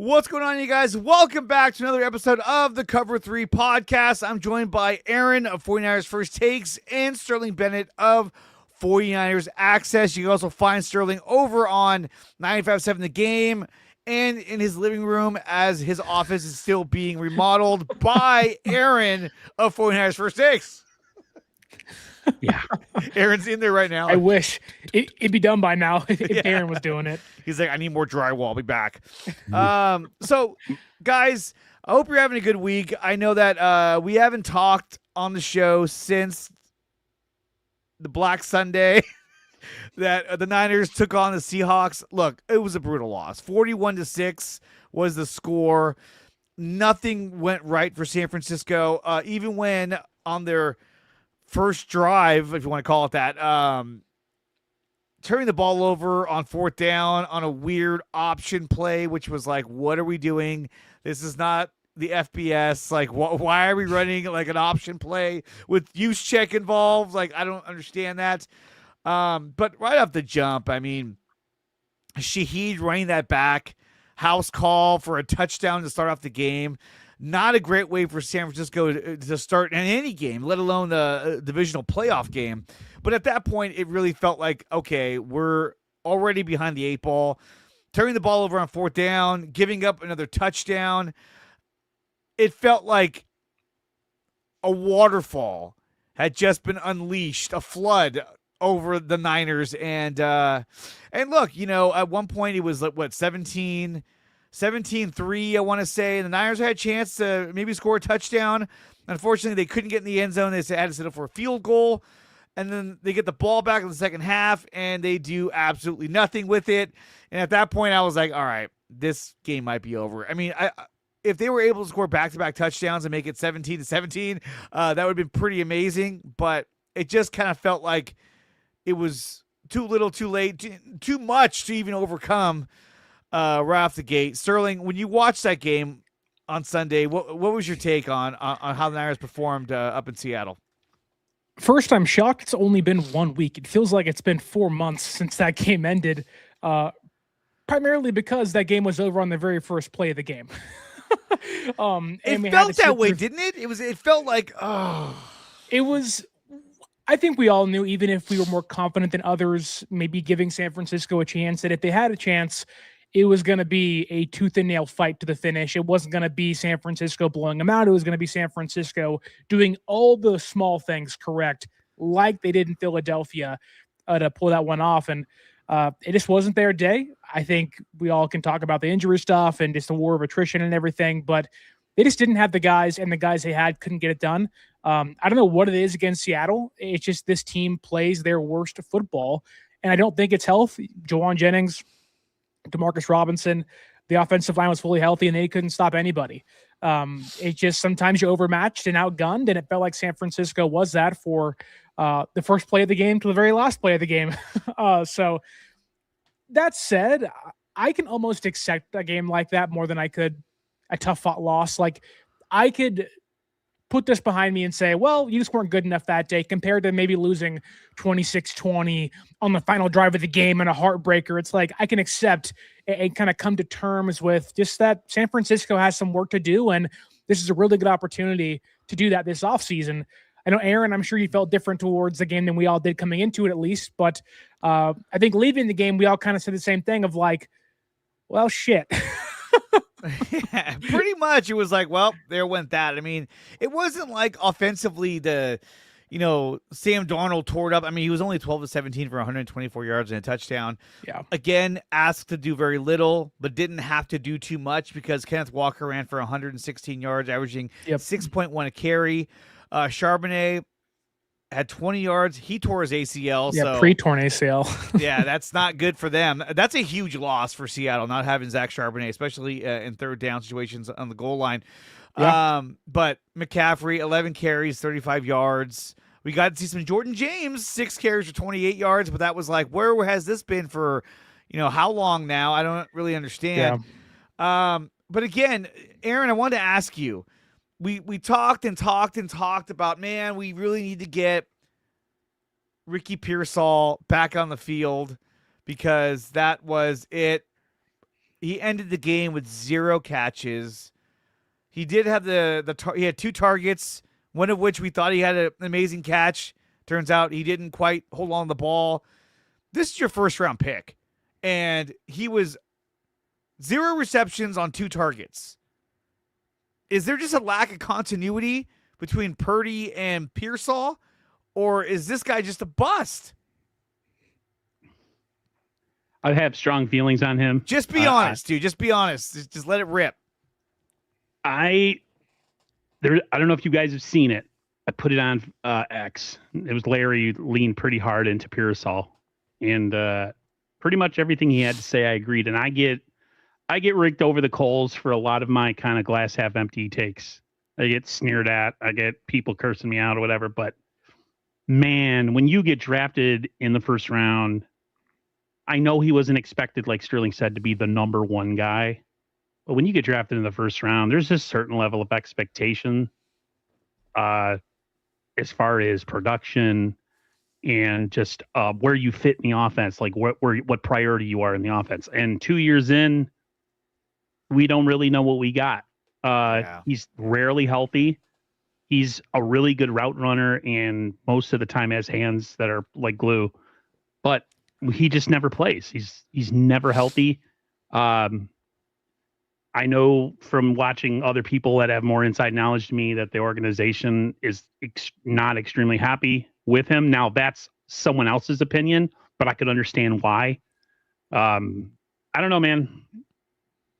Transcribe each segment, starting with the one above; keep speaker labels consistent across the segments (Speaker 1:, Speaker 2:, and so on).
Speaker 1: What's going on, you guys? Welcome back to another episode of the Cover 3 podcast. I'm joined by Aaron of 49ers First Takes and Sterling Bennett of 49ers Access. You can also find Sterling over on 95.7 The Game and in his living room as his office is still being remodeled by Aaron of 49ers First Takes.
Speaker 2: Yeah.
Speaker 1: Aaron's in there right now.
Speaker 2: I wish it'd be done by now if Aaron was doing it.
Speaker 1: He's like, I need more drywall. I'll be back. So, guys, I hope you're having a good week. I know that we haven't talked on the show since the Black Sunday that the Niners took on the Seahawks. Look, it was a brutal loss. 41-6 was the score. Nothing went right for San Francisco, even when on their first drive, if you want to call it that, turning the ball over on fourth down on a weird option play, which was like, what are we doing? This is not the FBS. Like, why are we running like an option play with use check involved? Like, I don't understand that. But right off the jump, I mean, Shaheed running that back, house call for a touchdown to start off the game. Not a great way for San Francisco to start in any game, let alone the divisional playoff game. But at that point, it really felt like, okay, we're already behind the eight ball. Turning the ball over on fourth down, giving up another touchdown. It felt like a waterfall had just been unleashed, a flood over the Niners. And look, you know, at one point it was like, what, 17-3, I want to say. And the Niners had a chance to maybe score a touchdown. Unfortunately, they couldn't get in the end zone. They had to set up for a field goal. And then they get the ball back in the second half, and they do absolutely nothing with it. And at that point, I was like, all right, this game might be over. I mean, if they were able to score back-to-back touchdowns and make it 17-17, that would have been pretty amazing. But it just kind of felt like it was too little, too late, too much to even overcome right off the gate. Sterling, when you watched that game on Sunday, what was your take on how the Niners performed up in Seattle?
Speaker 2: First, I'm shocked it's only been 1 week. It feels like it's been 4 months since that game ended, primarily because that game was over on the very first play of the game.
Speaker 1: It felt that way, didn't it? It felt like,
Speaker 2: It was, I think we all knew, even if we were more confident than others, maybe giving San Francisco a chance, that if they had a chance, it was going to be a tooth and nail fight to the finish. It wasn't going to be San Francisco blowing them out. It was going to be San Francisco doing all the small things correct, like they did in Philadelphia, to pull that one off. And it just wasn't their day. I think we all can talk about the injury stuff and just the war of attrition and everything, but they just didn't have the guys, and the guys they had couldn't get it done. I don't know what it is against Seattle. It's just this team plays their worst football, and I don't think it's health. Jawan Jennings, Demarcus Robinson, the offensive line was fully healthy, and they couldn't stop anybody. It just sometimes you overmatched and outgunned, and it felt like San Francisco was that for the first play of the game to the very last play of the game. So that said, I can almost accept a game like that more than I could a tough-fought loss. Like, I could put this behind me and say, well, you just weren't good enough that day compared to maybe losing 26-20 on the final drive of the game and a heartbreaker. It's like I can accept and kind of come to terms with just that San Francisco has some work to do, and this is a really good opportunity to do that this offseason. I know, Aaron, I'm sure you felt different towards the game than we all did coming into it, at least, but I think leaving the game, we all kind of said the same thing of like, well, shit.
Speaker 1: Yeah, pretty much. It was like, well, there went that. I mean, it wasn't like offensively Sam Darnold tore it up. I mean, he was only 12-17 for 124 yards and a touchdown.
Speaker 2: Yeah.
Speaker 1: Again, asked to do very little, but didn't have to do too much because Kenneth Walker ran for 116 yards, averaging 6.1 a carry. Charbonnet had 20 yards. He tore his ACL.
Speaker 2: Yeah, pre-torn ACL.
Speaker 1: Yeah, that's not good for them. That's a huge loss for Seattle, not having Zach Charbonnet, especially in third down situations on the goal line. Yeah. But McCaffrey, 11 carries, 35 yards. We got to see some Jordan James, 6 carries for 28 yards, but that was like, where has this been for, how long now? I don't really understand. Yeah. But again, Aaron, I wanted to ask you, we talked about, man, we really need to get Ricky Pearsall back on the field because that was it. he ended the game with 0 catches. He did have he had 2 targets, one of which we thought he had an amazing catch. Turns out he didn't quite hold on to the ball. This is your first round pick, and he was 0 receptions on 2 targets. Is there just a lack of continuity between Purdy and Pearsall, or is this guy just a bust?
Speaker 3: I have strong feelings on him.
Speaker 1: Just be honest, dude. Just be honest. Just let it rip.
Speaker 3: I don't know if you guys have seen it. I put it on X. It was Larry leaned pretty hard into Pearsall, and pretty much everything he had to say, I agreed. And I get raked over the coals for a lot of my kind of glass half empty takes. I get sneered at. I get people cursing me out or whatever. But man, when you get drafted in the first round, I know he wasn't expected, like Sterling said, to be the number 1 guy. But when you get drafted in the first round, there's a certain level of expectation as far as production and just where you fit in the offense, like what priority you are in the offense. And 2 years in, we don't really know what we got. He's rarely healthy. He's a really good route runner and most of the time has hands that are like glue. But he just never plays. He's never healthy. I know from watching other people that have more inside knowledge to me that the organization is not extremely happy with him. Now that's someone else's opinion, but I could understand why. I don't know, man.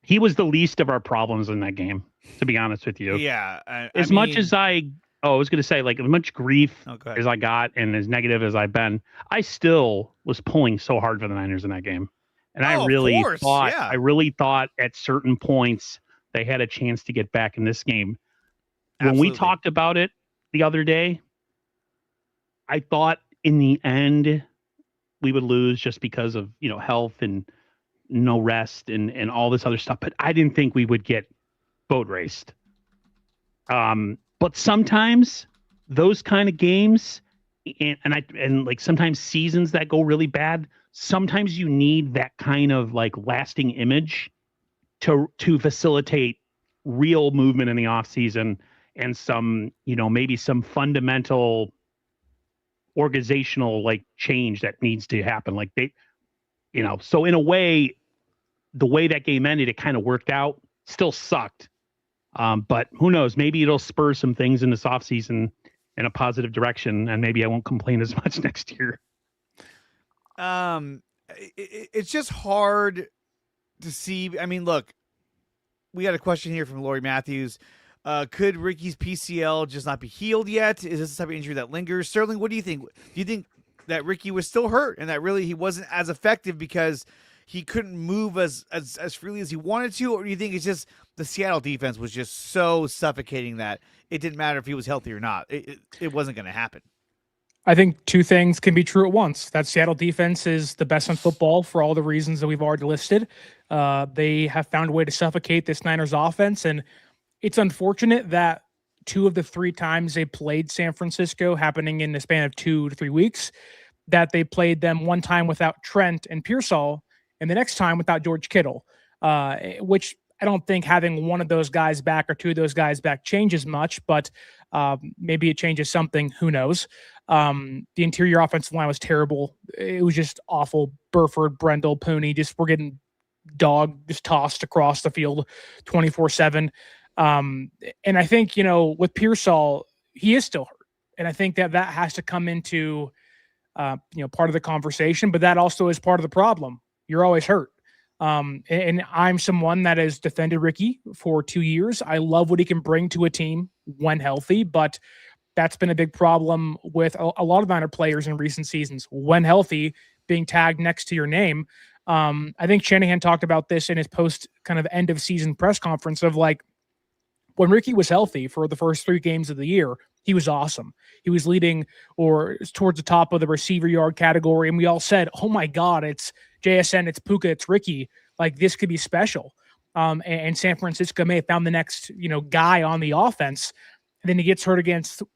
Speaker 3: He was the least of our problems in that game, to be honest with you.
Speaker 1: Yeah.
Speaker 3: As much as I was going to say, like, as much grief as I got and as negative as I've been, I still was pulling so hard for the Niners in that game. And I really thought at certain points they had a chance to get back in this game. When we talked about it the other day, I thought in the end we would lose just because of, health and no rest and all this other stuff. But I didn't think we would get boat raced. But sometimes those kind of games and like sometimes seasons that go really bad, sometimes you need that kind of like lasting image to facilitate real movement in the off season and some, maybe some fundamental organizational like change that needs to happen. Like so in a way, the way that game ended, it kind of worked out. Still sucked. But who knows? Maybe it'll spur some things in this offseason in a positive direction, and maybe I won't complain as much next year.
Speaker 1: It's just hard to see. I mean, look, we got a question here from Lori Matthews. Could Ricky's PCL just not be healed yet? Is this the type of injury that lingers? Sterling, what do you think? Do you think that Ricky was still hurt and that really he wasn't as effective because he couldn't move as freely as he wanted to? Or do you think it's just the Seattle defense was just so suffocating that it didn't matter if he was healthy or not? It wasn't going to happen.
Speaker 2: I think 2 things can be true at once. That Seattle defense is the best in football for all the reasons that we've already listed. They have found a way to suffocate this Niners offense, and it's unfortunate that 2 of the 3 times they played San Francisco, happening in the span of 2 to 3 weeks, that they played them one time without Trent and Pearsall, and the next time without George Kittle, which I don't think having one of those guys back or 2 of those guys back changes much, but maybe it changes something. Who knows? The interior offensive line was terrible. It was just awful. Burford, Brendel, Pooney, we're getting just tossed across the field 24/7. And I think, with Pearsall, he is still hurt. And I think that has to come into, part of the conversation, but that also is part of the problem. You're always hurt. And I'm someone that has defended Ricky for 2 years. I love what he can bring to a team when healthy, but that's been a big problem with a lot of Niner players in recent seasons. When healthy, being tagged next to your name. I think Shanahan talked about this in his post kind of end of season press conference of like, when Ricky was healthy for the first 3 games of the year, he was awesome. He was leading or towards the top of the receiver yard category. And we all said, oh my God, it's JSN, it's Puka, it's Ricky. Like, this could be special. And San Francisco may have found the next, guy on the offense. And then he gets hurt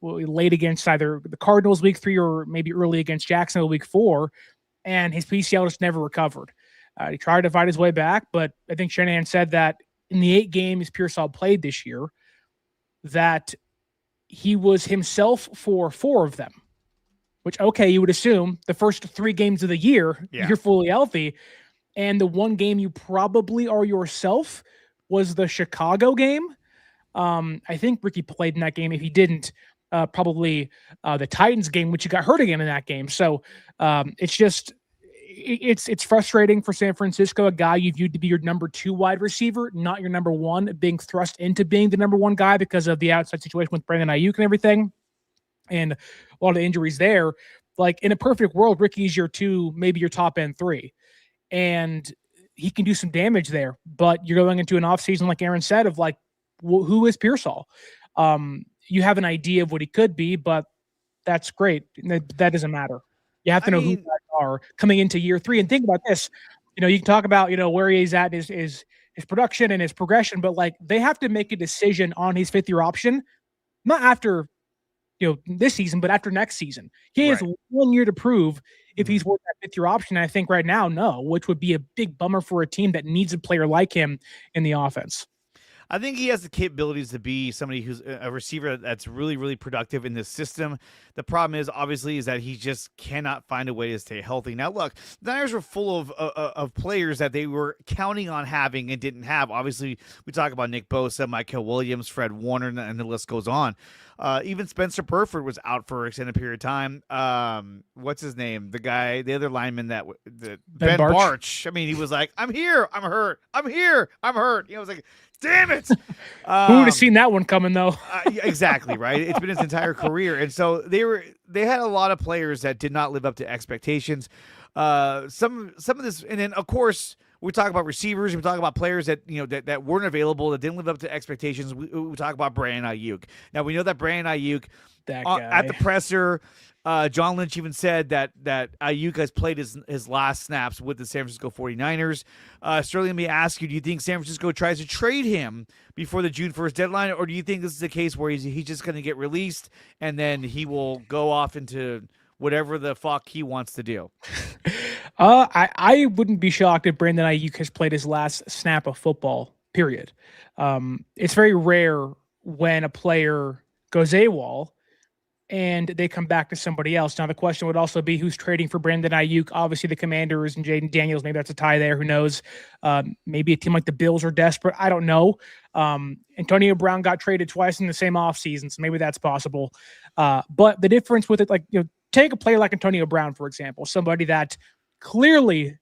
Speaker 2: late against either the Cardinals week 3 or maybe early against Jacksonville week 4. And his PCL just never recovered. He tried to fight his way back, but I think Shanahan said that in the 8 games Pearsall played this year, that he was himself for 4 of them. Which, okay, you would assume the first 3 games of the year, you're fully healthy. And the 1 game you probably are yourself was the Chicago game. I think Ricky played in that game. If he didn't, probably the Titans game, which you got hurt again in that game. So it's just, it's frustrating for San Francisco, a guy you viewed to be your number 2 wide receiver, not your number 1, being thrust into being the number 1 guy because of the outside situation with Brandon Aiyuk and everything. And a lot of injuries there. Like, in a perfect world, Ricky's your 2, maybe your top end 3. And he can do some damage there. But you're going into an offseason, like Aaron said, of like, who is Pearsall? You have an idea of what he could be, but that's great. That doesn't matter. You have to know who guys are coming into year 3. And think about this. You can talk about, where he's at in his production and his progression, but like, they have to make a decision on his 5th-year option, not after this season, but after next season. He has 1 year to prove if he's worth that 5th-year option. And I think right now, no, which would be a big bummer for a team that needs a player like him in the offense.
Speaker 1: I think he has the capabilities to be somebody who's a receiver that's really, really productive in this system. The problem is, obviously, is that he just cannot find a way to stay healthy. Now, look, the Niners were full of players that they were counting on having and didn't have. Obviously, we talk about Nick Bosa, Michael Williams, Fred Warner, and the list goes on. Even Spencer Burford was out for an extended period of time. What's his name? The other lineman Ben Barch. I mean, he was like, "I'm here, I'm hurt. I'm here, I'm hurt." I was like, damn it.
Speaker 2: Who would have seen that one coming, though?
Speaker 1: Exactly, right? It's been his entire career. And so they had a lot of players that did not live up to expectations. Some of this, and then, of course, we talk about receivers. We talk about players that that weren't available, that didn't live up to expectations. We talk about Brandon Aiyuk. Now, we know that Brandon Aiyuk,
Speaker 2: that guy.
Speaker 1: At the presser, John Lynch even said that Aiyuk has played his last snaps with the San Francisco 49ers. Sterling, let me ask you, do you think San Francisco tries to trade him before the June 1st deadline, or do you think this is a case where he's just going to get released and then he will go off into whatever the fuck he wants to do?
Speaker 2: I wouldn't be shocked if Brandon Aiyuk has played his last snap of football, period. It's very rare when a player goes AWOL and they come back to somebody else. Now, the question would also be who's trading for Brandon Aiyuk. Obviously, the Commanders and Jaden Daniels, maybe that's a tie there. Who knows? Maybe a team like the Bills are desperate. I don't know. Antonio Brown got traded twice in the same offseason, so maybe that's possible. But the difference with it, take a player like Antonio Brown, for example, somebody that clearly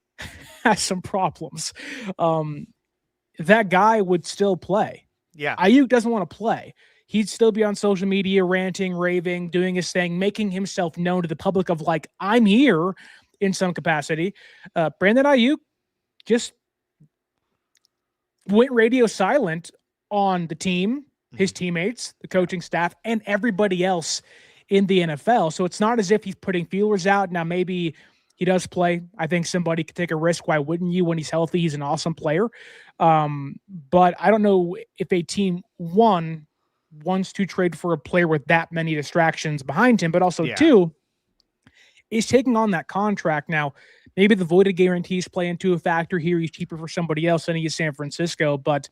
Speaker 2: has some problems. That guy would still play.
Speaker 1: Yeah.
Speaker 2: Aiyuk doesn't want to play. He'd still be on social media, ranting, raving, doing his thing, making himself known to the public of like, I'm here in some capacity. Brandon Aiyuk just went radio silent on the team, his teammates, the coaching staff, and everybody else in the NFL. So it's not as if he's putting feelers out. Now, maybe he does play. I think somebody could take a risk. Why wouldn't you? When he's healthy, he's an awesome player. But I don't know if a team, one, wants to trade for a player with that many distractions behind him, but also two, is taking on that contract. Now, maybe the voided guarantees play into a factor here. He's cheaper for somebody else than he is San Francisco, but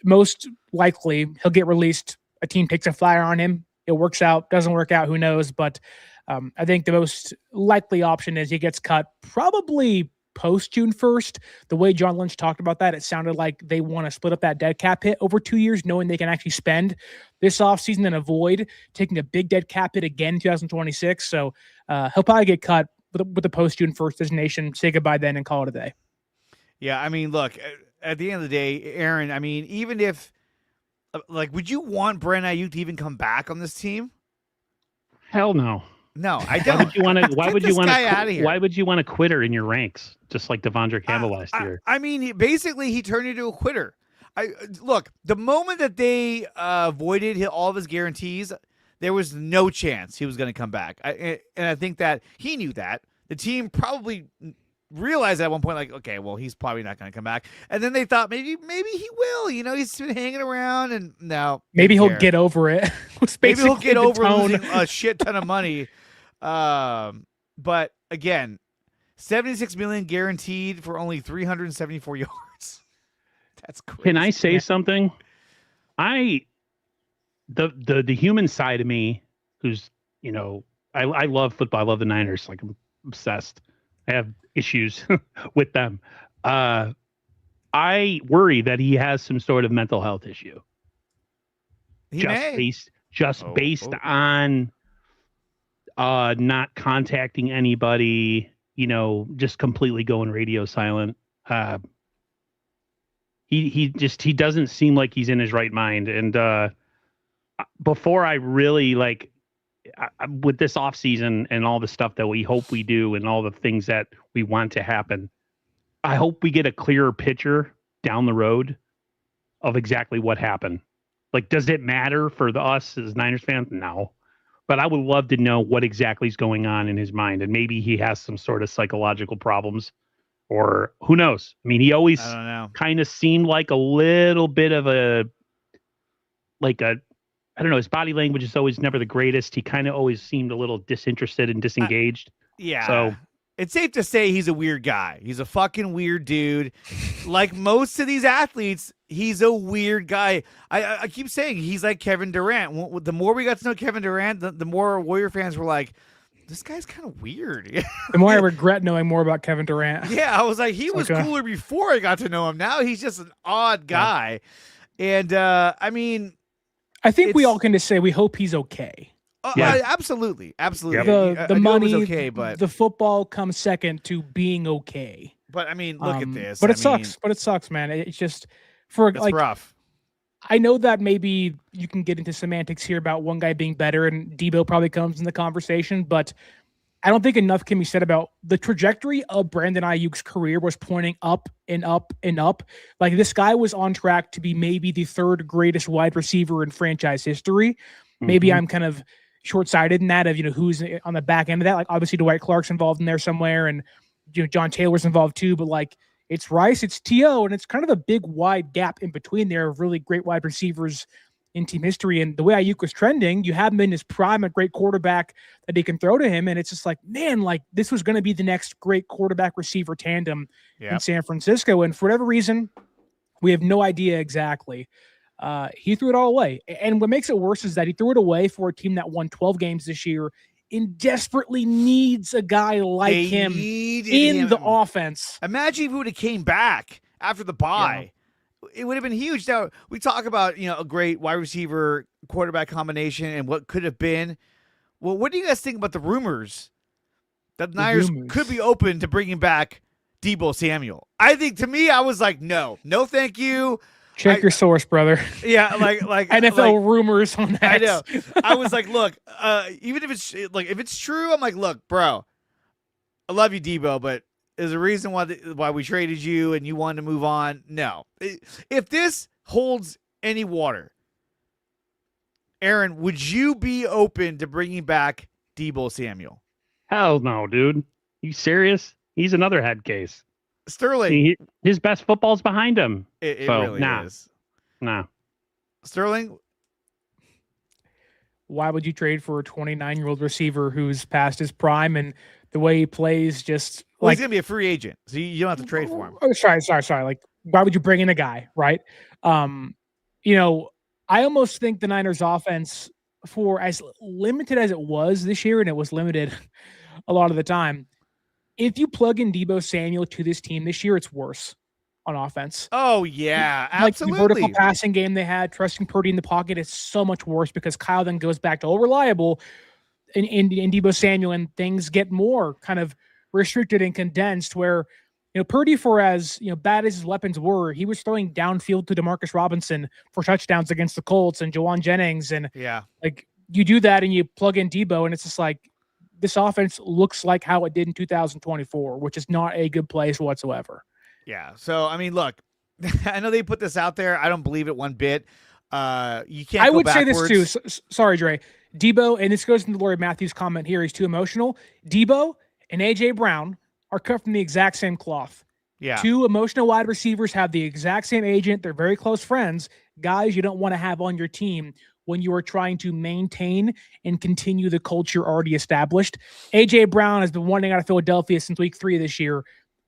Speaker 2: most likely he'll get released. A team takes a flyer on him. It works out, doesn't work out, who knows? But I think the most likely option is he gets cut probably post June 1st. The way John Lynch talked about that, it sounded like they want to split up that dead cap hit over 2 years, knowing they can actually spend this offseason and avoid taking a big dead cap hit again in 2026. So he'll probably get cut with the post June 1st designation, say goodbye then and call it a day.
Speaker 1: Yeah, I mean, look, at the end of the day, Aaron, I mean, even if, would you want Brandon Aiyuk to even come back on this team?
Speaker 3: Hell no.
Speaker 1: No, I don't.
Speaker 3: Why would you want a quitter in your ranks, just like Devondre Campbell last year?
Speaker 1: I mean, basically, he turned into a quitter. Look, the moment that they voided all of his guarantees, there was no chance he was going to come back. And I think that he knew that. The team probably realized at one point, like, okay, well, he's probably not going to come back. And then they thought maybe he will. He's been hanging around, and now
Speaker 2: maybe he'll get over it.
Speaker 1: Maybe he'll get over losing a shit ton of money. But again, $76 million guaranteed for only 374 yards. That's crazy.
Speaker 3: Can I say something? The human side of me, who's, I love football. I love the Niners. Like, I'm obsessed. I have issues with them. I worry that he has some sort of mental health issue. Based on not contacting anybody, just completely going radio silent. He doesn't seem like he's in his right mind. And before I really with this offseason and all the stuff that we hope we do and all the things that we want to happen, I hope we get a clearer picture down the road of exactly what happened. Like, does it matter for us as Niners fans? No. But I would love to know what exactly is going on in his mind. And maybe he has some sort of psychological problems, or who knows? I mean, he always kind of seemed like a little bit of I don't know, his body language is always never the greatest. He kind of always seemed a little disinterested and disengaged.
Speaker 1: Yeah.
Speaker 3: So
Speaker 1: it's safe to say he's a weird guy. He's a fucking weird dude. Like most of these athletes, he's a weird guy. I keep saying he's like Kevin Durant. The more we got to know Kevin Durant, the more Warrior fans were like, this guy's kind of weird.
Speaker 2: The more I regret knowing more about Kevin Durant.
Speaker 1: Yeah, I was like, he was cooler before I got to know him. Now he's just an odd guy. Yeah. And, I mean...
Speaker 2: I think we all can just say we hope he's okay.
Speaker 1: Absolutely.
Speaker 2: The money,
Speaker 1: was okay, but
Speaker 2: the football comes second to being okay.
Speaker 1: But I mean, look at this.
Speaker 2: But it sucks, man. It's just
Speaker 1: it's rough.
Speaker 2: I know that maybe you can get into semantics here about one guy being better, and Deebo probably comes in the conversation, but I don't think enough can be said about the trajectory of Brandon Aiyuk's career was pointing up and up and up. Like, this guy was on track to be maybe the third greatest wide receiver in franchise history. Mm-hmm. Maybe I'm kind of short-sighted in that of, who's on the back end of that. Like, obviously Dwight Clark's involved in there somewhere, and John Taylor's involved too, but like, it's Rice, it's T.O., and it's kind of a big wide gap in between there of really great wide receivers in team history. And the way Aiyuk was trending, you have him in his prime, a great quarterback that they can throw to him. And it's just like, man, like, this was going to be the next great quarterback receiver tandem in San Francisco. And for whatever reason, we have no idea exactly. He threw it all away. And what makes it worse is that he threw it away for a team that won 12 games this year and desperately needs a guy like him in the offense.
Speaker 1: Imagine if he would have came back after the bye. It would have been huge. Now, we talk about, a great wide receiver quarterback combination and what could have been. Well, what do you guys think about the rumors that the Niners could be open to bringing back Deebo Samuel? I think, to me, I was like, no, thank you.
Speaker 2: Check your source, brother.
Speaker 1: Yeah, like
Speaker 2: NFL rumors on that.
Speaker 1: I know. I was like, look, even if it's true, I'm like, look, bro, I love you, Deebo, but there's a reason why we traded you and you wanted to move on. No. If this holds any water, Aaron, would you be open to bringing back Deebo Samuel?
Speaker 3: Hell no, dude. You serious? He's another head case.
Speaker 1: Sterling.
Speaker 3: His best football's behind him.
Speaker 1: It really is.
Speaker 3: Nah.
Speaker 1: Sterling?
Speaker 2: Why would you trade for a 29-year-old receiver who's past his prime, and the way he plays just...
Speaker 1: Well, he's going to be a free agent, so you don't have to trade for him.
Speaker 2: Oh, sorry. Like, why would you bring in a guy, right? I almost think the Niners offense, for as limited as it was this year, and it was limited a lot of the time, if you plug in Deebo Samuel to this team this year, it's worse on offense.
Speaker 1: Oh, yeah, absolutely.
Speaker 2: Like, the vertical passing game they had, trusting Purdy in the pocket, is so much worse because Kyle then goes back to reliable in Deebo Samuel, and things get more kind of restricted and condensed where, Purdy, for as, bad as his weapons were, he was throwing downfield to Demarcus Robinson for touchdowns against the Colts and Jawan Jennings. And like, you do that and you plug in Deebo, and it's just like, this offense looks like how it did in 2024, which is not a good place whatsoever.
Speaker 1: Yeah. So, I mean, look, I know they put this out there. I don't believe it one bit. You can't.
Speaker 2: I would
Speaker 1: backwards.
Speaker 2: say this too. Sorry, Dre. Deebo, and this goes into Laurie Matthews' comment here. He's too emotional. Deebo and AJ Brown are cut from the exact same cloth.
Speaker 1: Yeah.
Speaker 2: Two emotional wide receivers have the exact same agent. They're very close friends. Guys you don't want to have on your team when you are trying to maintain and continue the culture already established. A.J. Brown has been wanting out of Philadelphia since week 3 this year.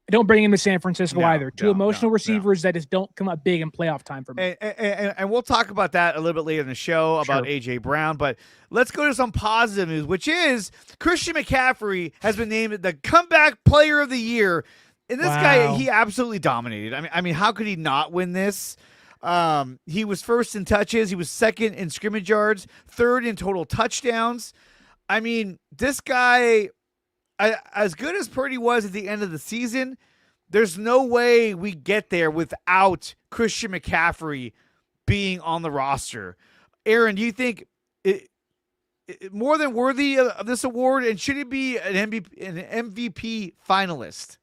Speaker 2: Don't bring him to San Francisco either. Two emotional receivers that just don't come up big in playoff time for me.
Speaker 1: And we'll talk about that a little bit later in the show about A.J. Brown. But let's go to some positive news, which is Christian McCaffrey has been named the comeback player of the year. And this guy, he absolutely dominated. I mean, how could he not win this? He was first in touches. He was second in scrimmage yards, third in total touchdowns. I mean, this guy, as good as Purdy was at the end of the season, there's no way we get there without Christian McCaffrey being on the roster. Aaron, do you think it more than worthy of this award, and should it be an MVP finalist?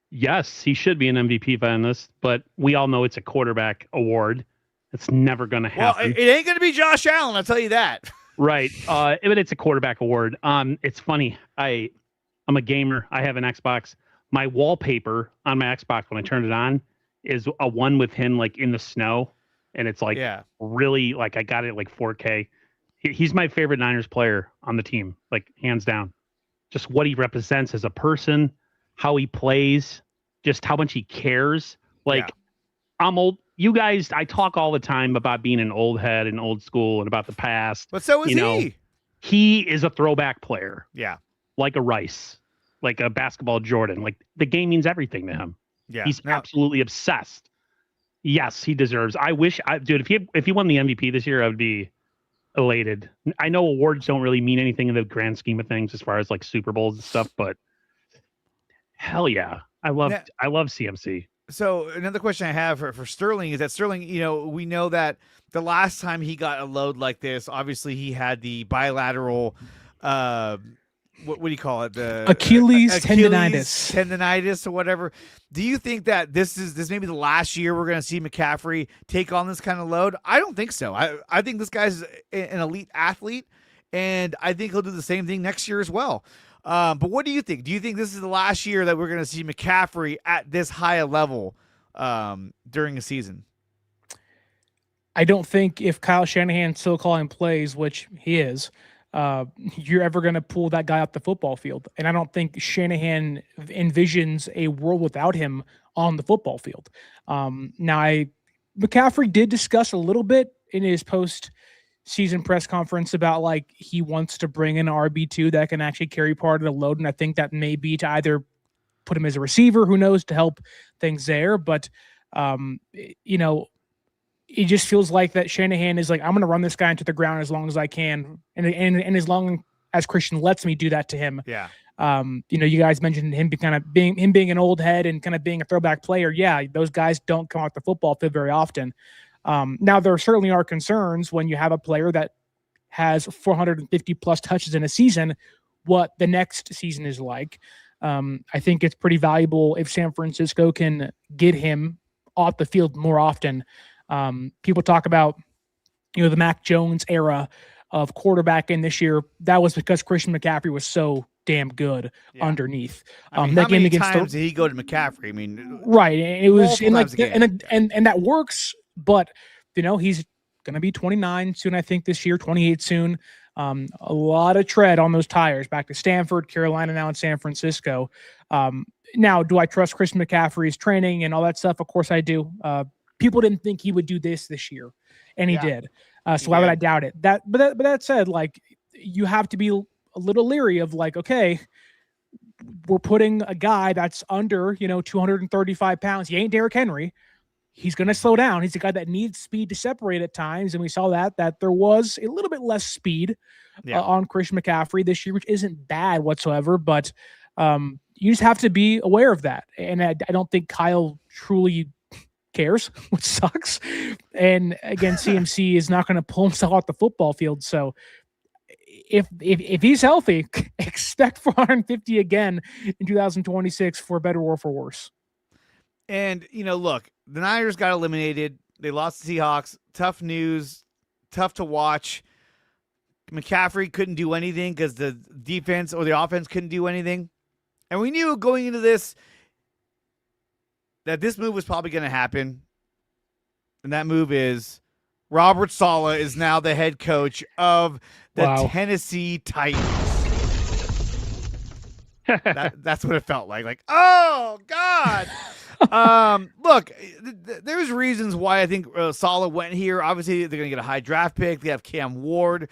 Speaker 3: Yes, he should be an MVP finalist, but we all know it's a quarterback award. It's never going to happen.
Speaker 1: Well, it ain't going to be Josh Allen, I'll tell you that.
Speaker 3: Right. But it's a quarterback award. It's funny. I'm a gamer. I have an Xbox. My wallpaper on my Xbox when I turn it on is a one with him like in the snow. And it's like really like I got it like 4K. He's my favorite Niners player on the team, like hands down. Just what he represents as a person, how he plays, just how much he cares. Like I'm old. You guys, I talk all the time about being an old head and old school and about the past.
Speaker 1: But so is he.
Speaker 3: He is a throwback player.
Speaker 1: Yeah.
Speaker 3: Like a Rice, like a basketball Jordan. Like the game means everything to him.
Speaker 1: Yeah.
Speaker 3: He's absolutely obsessed. Yes, he deserves. Dude, if he won the MVP this year, I would be elated. I know awards don't really mean anything in the grand scheme of things as far as like Super Bowls and stuff, but hell yeah. I love CMC.
Speaker 1: So another question I have for Sterling is that Sterling, we know that the last time he got a load like this, obviously he had the bilateral, what do you call it? The
Speaker 2: Achilles tendonitis
Speaker 1: or whatever. Do you think that this may be the last year we're going to see McCaffrey take on this kind of load? I don't think so. I think this guy's an elite athlete, and I think he'll do the same thing next year as well. But what do you think? Do you think this is the last year that we're going to see McCaffrey at this high a level during the season?
Speaker 2: I don't think if Kyle Shanahan's still calling plays, which he is, you're ever going to pull that guy off the football field. And I don't think Shanahan envisions a world without him on the football field. McCaffrey did discuss a little bit in his post-season press conference about like he wants to bring in an RB2 that can actually carry part of the load. And I think that may be to either put him as a receiver, who knows, to help things there. But, it just feels like that Shanahan is like, I'm going to run this guy into the ground as long as I can. And as long as Christian lets me do that to him.
Speaker 1: Yeah.
Speaker 2: You guys mentioned him being an old head and kind of being a throwback player. Yeah. Those guys don't come off the football field very often. Now there certainly are concerns when you have a player that has 450 plus touches in a season, what the next season is like. I think it's pretty valuable if San Francisco can get him off the field more often. People talk about, the Mac Jones era of quarterbacking this year. That was because Christian McCaffrey was so damn good underneath.
Speaker 1: How many times did he go to McCaffrey? I mean,
Speaker 2: right. It was and that works, but he's going to be 29 soon. I think this year, 28 soon. A lot of tread on those tires back to Stanford, Carolina, now in San Francisco. Now, do I trust Christian McCaffrey's training and all that stuff? Of course I do. People didn't think he would do this year, and he did. So why would I doubt it? But that said, like, you have to be a little leery of like, okay, we're putting a guy that's under 235 pounds. He ain't Derrick Henry. He's going to slow down. He's a guy that needs speed to separate at times, and we saw that there was a little bit less speed on Christian McCaffrey this year, which isn't bad whatsoever. But you just have to be aware of that, and I don't think Kyle truly cares, which sucks. And again, CMC is not going to pull himself off the football field. So if he's healthy, expect 450 again in 2026 for better or for worse.
Speaker 1: And look, the Niners got eliminated. They lost to Seahawks. Tough news. Tough to watch. McCaffrey couldn't do anything because the defense or the offense couldn't do anything. And we knew going into this that this move was probably going to happen. And that move is Robert Saleh is now the head coach of the
Speaker 2: Wow.
Speaker 1: Tennessee Titans. That's what it felt like. Like, oh God. Look, there's reasons why I think Saleh went here. Obviously, they're going to get a high draft pick. They have Cam Ward.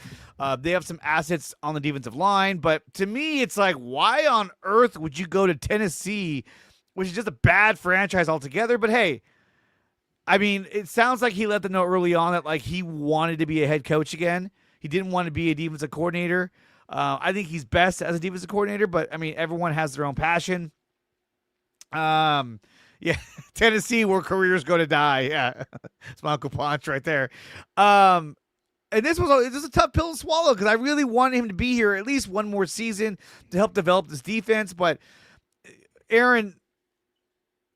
Speaker 1: They have some assets on the defensive line. But to me, it's like, why on earth would you go to Tennessee, which is just a bad franchise altogether? But hey, I mean, it sounds like he let them know early on that like he wanted to be a head coach again. He didn't want to be a defensive coordinator. I think he's best as a defensive coordinator, but I mean, everyone has their own passion. Yeah, Tennessee, where careers go to die. Yeah, it's my Uncle Ponch right there. And this was a tough pill to swallow because I really wanted him to be here at least one more season to help develop this defense. But Aaron,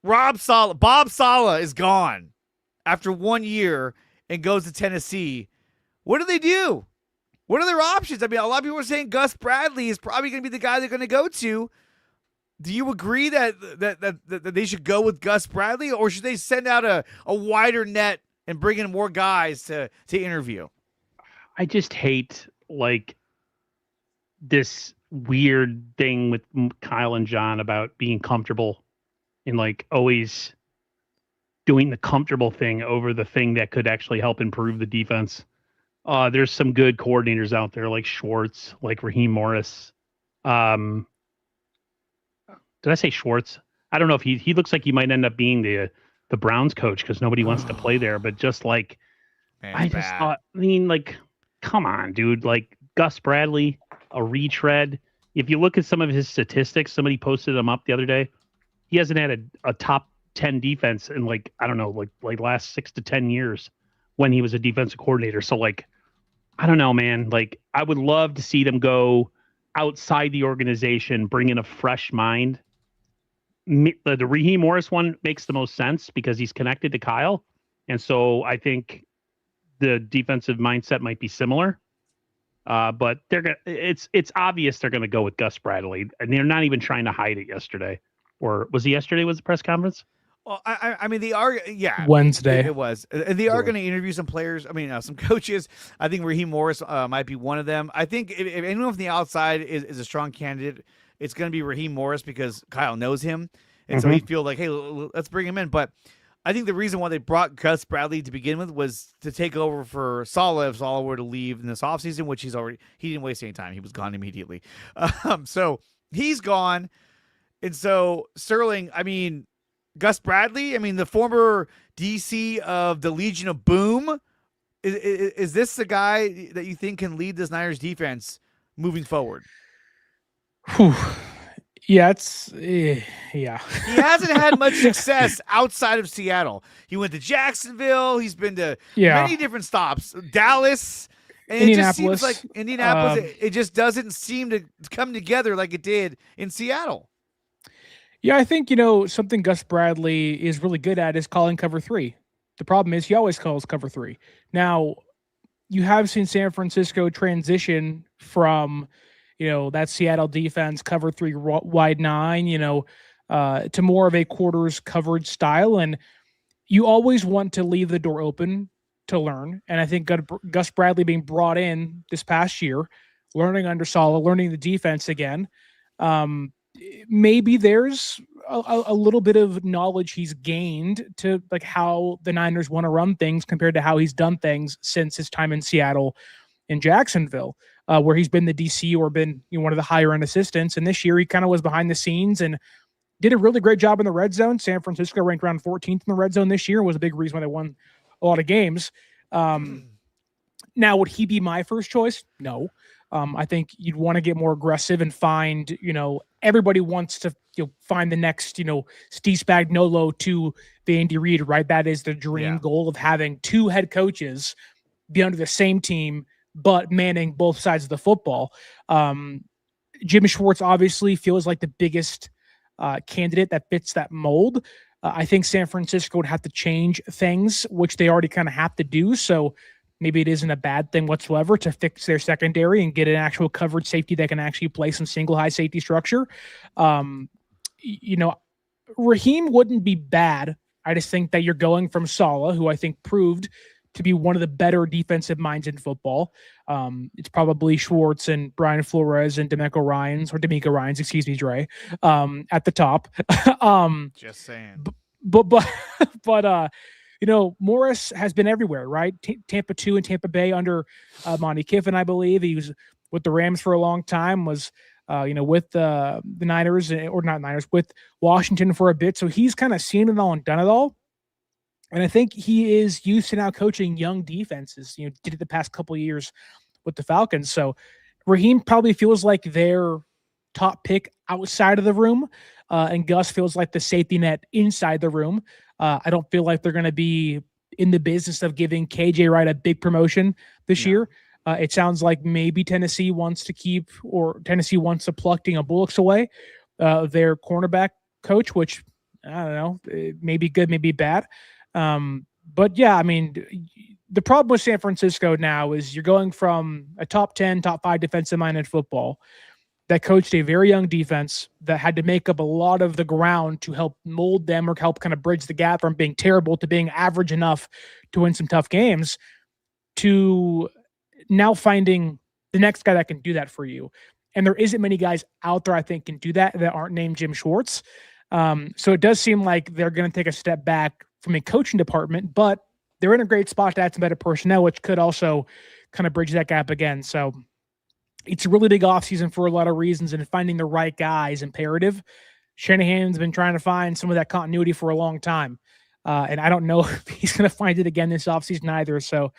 Speaker 1: Bob Saleh is gone after 1 year and goes to Tennessee. What do they do? What are their options? I mean, a lot of people are saying Gus Bradley is probably going to be the guy they're going to go to. Do you agree that they should go with Gus Bradley, or should they send out a wider net and bring in more guys to interview?
Speaker 3: I just hate like this weird thing with Kyle and John about being comfortable and like always doing the comfortable thing over the thing that could actually help improve the defense. There's some good coordinators out there like Schwartz, like Raheem Morris. Did I say Schwartz? I don't know if he looks like he might end up being the Browns coach because nobody wants to play there. But just like,
Speaker 1: Man,
Speaker 3: I just thought, I mean, like, come on, dude. Like Gus Bradley, a retread. If you look at some of his statistics, somebody posted them up the other day. He hasn't had a top 10 defense in like, I don't know, like last 6 to 10 years when he was a defensive coordinator. So like, I don't know, man. Like, I would love to see them go outside the organization, bring in a fresh mind. The Raheem Morris one makes the most sense because he's connected to Kyle. And so I think the defensive mindset might be similar. But it's obvious they're gonna go with Gus Bradley. And they're not even trying to hide it yesterday. Or was it yesterday was the press conference?
Speaker 1: Well, I mean, they are, yeah.
Speaker 2: Wednesday.
Speaker 1: It was. And they are going to interview some players. I mean, some coaches. I think Raheem Morris might be one of them. I think if anyone from the outside is a strong candidate, it's going to be Raheem Morris because Kyle knows him. And so he'd feel like, hey, let's bring him in. But I think the reason why they brought Gus Bradley to begin with was to take over for Saleh if Saleh were to leave in this offseason, which he didn't waste any time. He was gone immediately. So he's gone. And so Sterling, I mean, Gus Bradley, I mean, the former DC of the Legion of Boom, is this the guy that you think can lead this Niners defense moving forward?
Speaker 2: Whew. Yeah, yeah.
Speaker 1: He hasn't had much success outside of Seattle. He went to Jacksonville. He's been to many different stops. Dallas. And
Speaker 2: Indianapolis.
Speaker 1: It just seems like Indianapolis, it just doesn't seem to come together like it did in Seattle.
Speaker 2: Yeah, I think, something Gus Bradley is really good at is calling cover 3. The problem is he always calls cover 3. Now, you have seen San Francisco transition from, that Seattle defense, cover 3 wide 9, to more of a quarters coverage style. And you always want to leave the door open to learn. And I think Gus Bradley being brought in this past year, learning under Saleh, learning the defense again, maybe there's a little bit of knowledge he's gained to like how the Niners want to run things compared to how he's done things since his time in Seattle and Jacksonville, where he's been the DC or been one of the higher end assistants. And this year he kind of was behind the scenes and did a really great job in the red zone. San Francisco ranked around 14th in the red zone this year, was a big reason why they won a lot of games. Now, would he be my first choice? No. I think you'd want to get more aggressive and find, everybody wants to find the next, Steve Spagnuolo to the Andy Reid, right? That is the dream goal of having 2 head coaches be under the same team, but manning both sides of the football. Jim Schwartz obviously feels like the biggest candidate that fits that mold. I think San Francisco would have to change things, which they already kind of have to do. So maybe it isn't a bad thing whatsoever to fix their secondary and get an actual coverage safety that can actually play some single high safety structure. Raheem wouldn't be bad. I just think that you're going from Saleh, who I think proved to be one of the better defensive minds in football. It's probably Schwartz and Brian Flores and D'Amico Ryans, excuse me, Dre, at the top.
Speaker 1: Just saying.
Speaker 2: But Morris has been everywhere, right? Tampa 2 and Tampa Bay under Monty Kiffin, I believe. He was with the Rams for a long time, was with the Niners, or not Niners, with Washington for a bit. So he's kind of seen it all and done it all. And I think he is used to now coaching young defenses. Did it the past couple of years with the Falcons. So Raheem probably feels like their top pick outside of the room, and Gus feels like the safety net inside the room. I don't feel like they're going to be in the business of giving KJ Wright a big promotion this year. It sounds like maybe Tennessee wants to pluck Bullocks away, their cornerback coach, which I don't know, it may be good, maybe bad. But yeah, I mean, the problem with San Francisco now is you're going from a top 10, top 5 defensive mind in football that coached a very young defense that had to make up a lot of the ground to help mold them or help kind of bridge the gap from being terrible to being average enough to win some tough games, to now finding the next guy that can do that for you. And there isn't many guys out there, I think, can do that aren't named Jim Schwartz. So it does seem like they're going to take a step back from a coaching department, but they're in a great spot to add some better personnel, which could also kind of bridge that gap again. So it's a really big offseason for a lot of reasons, and finding the right guy is imperative. Shanahan's been trying to find some of that continuity for a long time. And I don't know if he's going to find it again this offseason either. So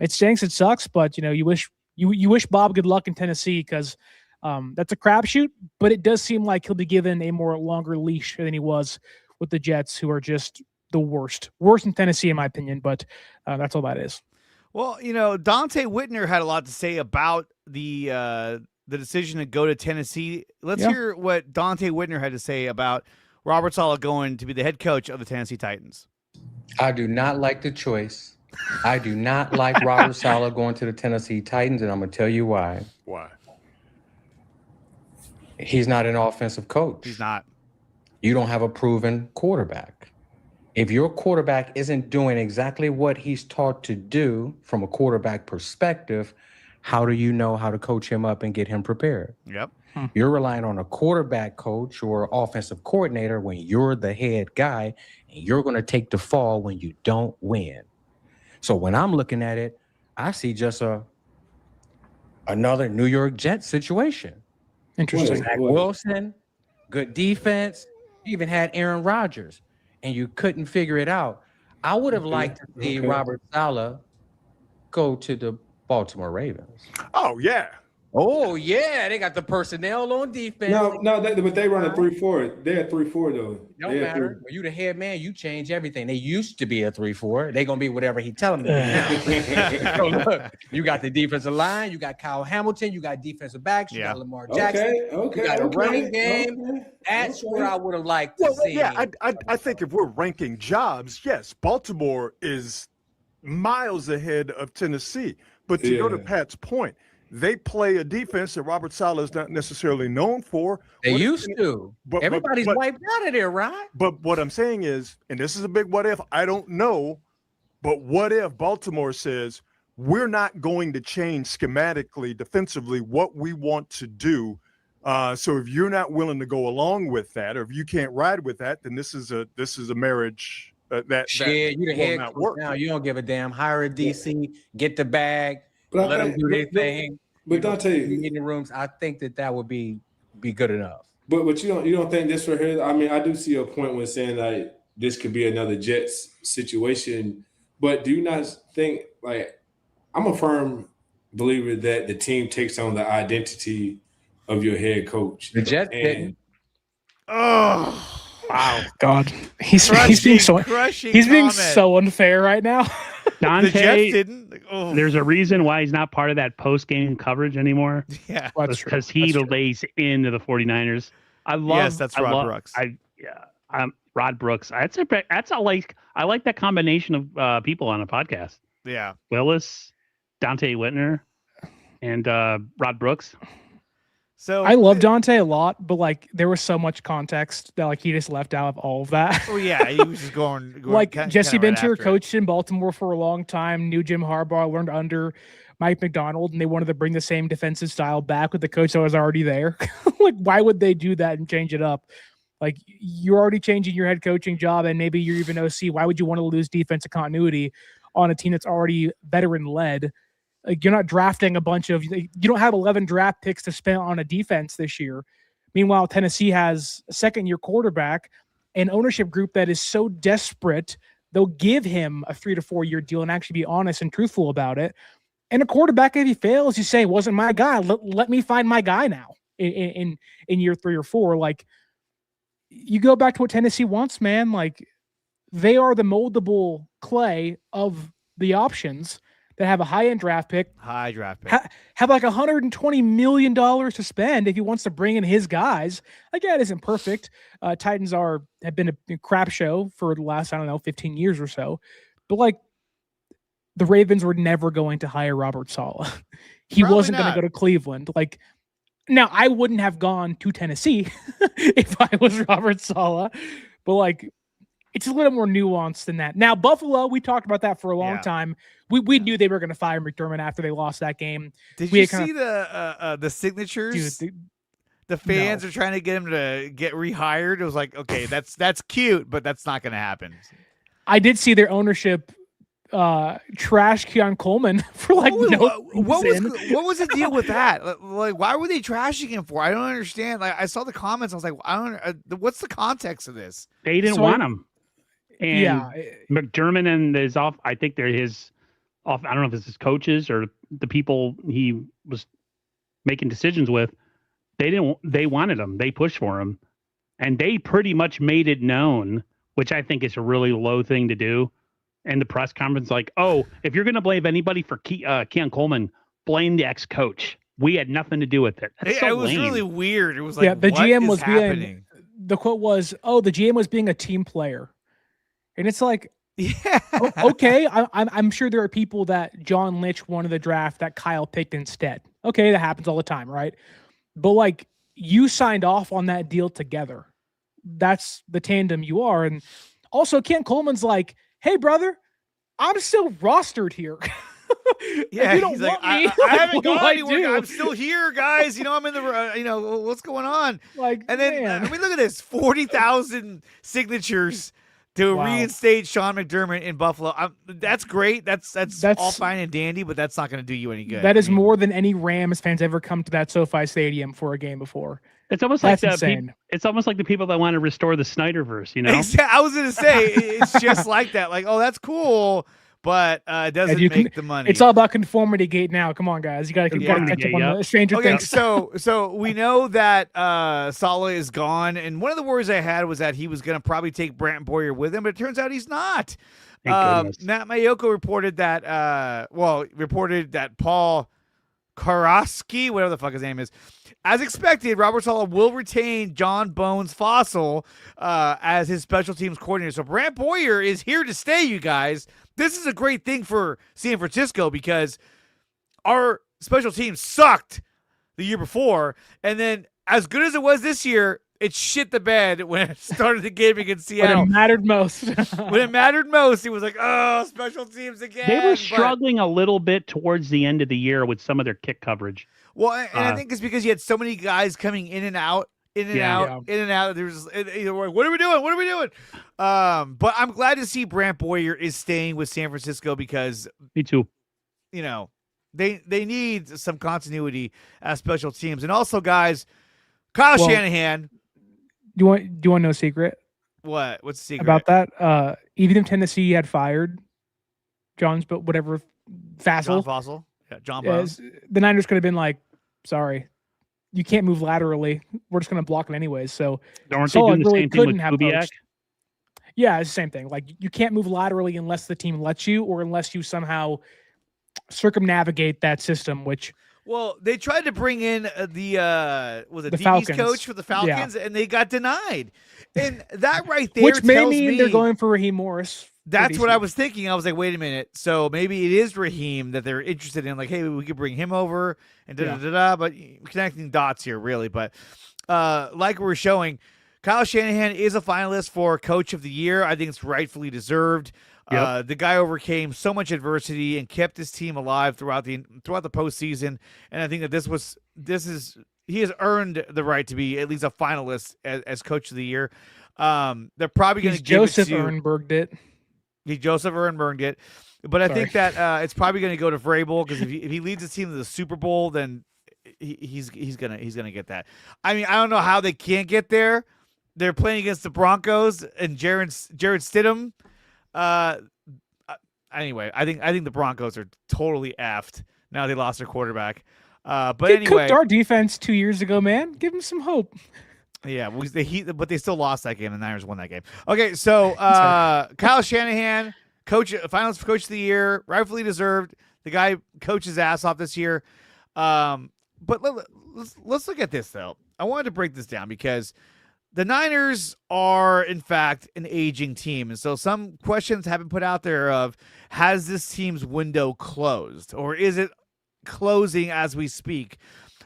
Speaker 2: it stinks, it sucks, but you wish Bob good luck in Tennessee, because that's a crapshoot, but it does seem like he'll be given a more longer leash than he was with the Jets, who are just the worst in Tennessee, in my opinion. But that's all that is.
Speaker 1: Well, Dante Whitner had a lot to say about the decision to go to Tennessee. Let's hear what Dante Whitner had to say about Robert Saleh going to be the head coach of the Tennessee Titans.
Speaker 4: I do not like the choice. I do not like Robert Saleh going to the Tennessee Titans, and I'm going to tell you why.
Speaker 5: Why?
Speaker 4: He's not an offensive coach.
Speaker 1: He's not.
Speaker 4: You don't have a proven quarterback. If your quarterback isn't doing exactly what he's taught to do from a quarterback perspective, how do you know how to coach him up and get him prepared?
Speaker 1: Yep.
Speaker 4: You're relying on a quarterback coach or offensive coordinator when you're the head guy, and you're going to take the fall when you don't win. So when I'm looking at it, I see just another New York Jets situation.
Speaker 2: Interesting.
Speaker 4: Zach Wilson, good defense, even had Aaron Rodgers, and you couldn't figure it out. I would have liked to see Robert Saleh go to the Baltimore Ravens.
Speaker 5: Oh, yeah.
Speaker 4: Oh, yeah. They got the personnel on defense.
Speaker 6: But they run a 3-4. They're a 3-4, though.
Speaker 4: Don't matter. When you the head man, you change everything. They used to be a 3-4. They're going to be whatever he tell them to be. So look, you got the defensive line. You got Kyle Hamilton. You got defensive backs. You got Lamar Jackson. You got a running game. That's where I would have liked to see.
Speaker 5: Yeah, I think if we're ranking jobs, yes, Baltimore is miles ahead of Tennessee. But to go to Pat's point, they play a defense that Robert Saleh is not necessarily known for.
Speaker 4: They used to. But everybody's wiped out of there, right?
Speaker 5: But what I'm saying is, and this is a big what if, I don't know, but what if Baltimore says, we're not going to change schematically, defensively, what we want to do. So if you're not willing to go along with that, or if you can't ride with that, then this is a marriage that
Speaker 4: you the head coach now. You don't give a damn. Hire a DC, get the bag. Let them do their thing.
Speaker 6: But Dante,
Speaker 4: meeting rooms, I think that would be good enough.
Speaker 6: But you don't think this right here? I mean, I do see a point when saying like this could be another Jets situation. But do you not think, like, I'm a firm believer that the team takes on the identity of your head coach.
Speaker 4: The Jets didn't.
Speaker 1: Oh.
Speaker 2: Wow, God, he's being so unfair right now.
Speaker 3: Dante,
Speaker 1: the Jets didn't. Oh.
Speaker 3: There's a reason why he's not part of that post-game coverage anymore.
Speaker 1: Yeah,
Speaker 3: because he lays into the 49ers.
Speaker 1: That's Rod Brooks.
Speaker 3: Rod Brooks. I like that combination of people on a podcast.
Speaker 1: Yeah,
Speaker 3: Willis, Dante Whitner, and Rod Brooks.
Speaker 1: So
Speaker 2: I love Dante a lot, but like there was so much context that like he just left out of all of that.
Speaker 1: Oh yeah, he was just going
Speaker 2: Like Jesse
Speaker 1: right
Speaker 2: Ventura
Speaker 1: after it.
Speaker 2: coached in Baltimore for a long time, knew Jim Harbaugh, learned under Mike McDonald, and they wanted to bring the same defensive style back with the coach that was already there. Like, why would they do that and change it up? Like, you're already changing your head coaching job, and maybe you're even OC. Why would you want to lose defensive continuity on a team that's already veteran-led? Like, you're not drafting a bunch of – you don't have 11 draft picks to spend on a defense this year. Meanwhile, Tennessee has a second-year quarterback, an ownership group that is so desperate, they'll give him a 3 to 4 year deal and actually be honest and truthful about it. And a quarterback, if he fails, you say, wasn't my guy. Let me find my guy now in year 3 or 4. Like, you go back to what Tennessee wants, man. Like, they are the moldable clay of the options that have a high-end draft pick.
Speaker 1: High draft pick.
Speaker 2: Have like $120 million to spend if he wants to bring in his guys. Like, yeah, it isn't perfect. Titans have been a crap show for the last, 15 years or so. But, like, the Ravens were never going to hire Robert Saleh. He
Speaker 1: Probably
Speaker 2: wasn't going
Speaker 1: not.
Speaker 2: to go to Cleveland. Like, now I wouldn't have gone to Tennessee if I was Robert Saleh, but like, it's a little more nuanced than that. Now, Buffalo, we talked about that for a long time. We knew they were going to fire McDermott after they lost that game.
Speaker 1: Did you see the signatures?
Speaker 2: Dude,
Speaker 1: the fans are trying to get him to get rehired. It was like, okay, that's cute, but that's not going to happen.
Speaker 2: I did see their ownership trash Keon Coleman for like
Speaker 1: what was the deal with that? Like, why were they trashing him for? I don't understand. Like, I saw the comments. I was like, I don't. What's the context of this?
Speaker 3: They didn't want him. And
Speaker 2: yeah,
Speaker 3: McDermott and his off. I think they're his off. I don't know if it's his coaches or the people he was making decisions with. They wanted him. They pushed for him, and they pretty much made it known, which I think is a really low thing to do. And the press conference, like, oh, if you're going to blame anybody for Keon Coleman, blame the ex-coach. We had nothing to do with it. That's so
Speaker 1: it was
Speaker 3: lame.
Speaker 1: really weird. It was like,
Speaker 2: the
Speaker 1: what
Speaker 2: GM
Speaker 1: is
Speaker 2: was
Speaker 1: happening?
Speaker 2: the quote was, "Oh, the GM was being a team player," and it's like,
Speaker 1: yeah,
Speaker 2: okay, I'm sure there are people that John Lynch wanted the draft that Kyle picked instead. Okay, that happens all the time, right? But like, you signed off on that deal together. That's the tandem you are, and also Keon Coleman's like, hey, brother, I'm still rostered here.
Speaker 1: Yeah,
Speaker 2: you don't
Speaker 1: he's
Speaker 2: want
Speaker 1: like,
Speaker 2: me.
Speaker 1: I haven't
Speaker 2: What do
Speaker 1: gone
Speaker 2: I
Speaker 1: anywhere.
Speaker 2: do?
Speaker 1: I'm still here, guys. I'm in the, what's going on?
Speaker 2: Like,
Speaker 1: And then,
Speaker 2: man.
Speaker 1: I mean, look at this, 40,000 signatures to reinstate Sean McDermott in Buffalo. That's great. That's all fine and dandy, but that's not going to do you any good.
Speaker 2: That is more than any Rams fans ever come to that SoFi Stadium for a game before.
Speaker 3: It's almost
Speaker 2: That's
Speaker 3: like
Speaker 2: insane.
Speaker 3: It's almost like the people that want to restore the Snyderverse.
Speaker 1: I was going to say, it's just like that. Like, oh, that's cool, but it doesn't make the money.
Speaker 2: It's all about conformity gate now. Come on, guys. You got to catch up on the Stranger Things.
Speaker 1: So we know that Saleh is gone, and one of the worries I had was that he was going to probably take Brant Boyer with him, but it turns out he's not. Matt Mayoko reported that Paul Karofsky, whatever the fuck his name is, as expected, Robert Saleh will retain John Bones Fossil as his special teams coordinator. So Brant Boyer is here to stay, you guys. This is a great thing for San Francisco because our special teams sucked the year before, and then as good as it was this year, it shit the bed when it started the game against Seattle.
Speaker 2: When it mattered most.
Speaker 1: When it mattered most, it was like, oh, special teams again.
Speaker 3: They were struggling a little bit towards the end of the year with some of their kick coverage.
Speaker 1: Well, and I think it's because you had so many guys coming in and out. In and out. There's either like, what are we doing? But I'm glad to see Brant Boyer is staying with San Francisco because
Speaker 3: me too.
Speaker 1: They need some continuity as special teams, and also, guys, Kyle Shanahan.
Speaker 2: Do you want to know a secret?
Speaker 1: What? What's the secret
Speaker 2: about that? Even if Tennessee had fired John Fossil,
Speaker 1: John Bones,
Speaker 2: the Niners could have been like, sorry, you can't move laterally. We're just going to block it anyways. So
Speaker 3: aren't they doing the same thing with Kubiak?
Speaker 2: Yeah, it's the same thing. Like, you can't move laterally unless the team lets you, or unless you somehow circumnavigate that system, which.
Speaker 1: Well, they tried to bring in the
Speaker 2: Falcons
Speaker 1: coach for the Falcons, and they got denied. And that right there,
Speaker 2: which may
Speaker 1: tells
Speaker 2: mean
Speaker 1: me
Speaker 2: they're going for Raheem Morris
Speaker 1: That's what I was thinking. I was like, wait a minute. So maybe it is Raheem that they're interested in. Like, hey, we could bring him over and da-da-da-da. But connecting dots here, really. But like we're showing, Kyle Shanahan is a finalist for Coach of the Year. I think it's rightfully deserved. The guy overcame so much adversity and kept his team alive throughout the postseason. And I think that he has earned the right to be at least a finalist as Coach of the Year. They're probably going to give
Speaker 2: Joseph
Speaker 1: it to
Speaker 2: Ehrenberg it.
Speaker 1: Joseph Ehrenberg it. But I think that it's probably going to go to Vrabel because if he leads his team to the Super Bowl, then he's gonna get that. I mean, I don't know how they can't get there. They're playing against the Broncos and Jared Stidham. Anyway, I think the Broncos are totally effed now. They lost their quarterback. But anyway,
Speaker 2: cooked our defense 2 years ago, man. Give them some hope.
Speaker 1: Yeah, but they still lost that game. The Niners won that game. Okay, so Kyle Shanahan, finalist for Coach of the Year, rightfully deserved. The guy coached his ass off this year. But let's look at this though. I wanted to break this down because the Niners are, in fact, an aging team. And so some questions have been put out there of, has this team's window closed? Or is it closing as we speak?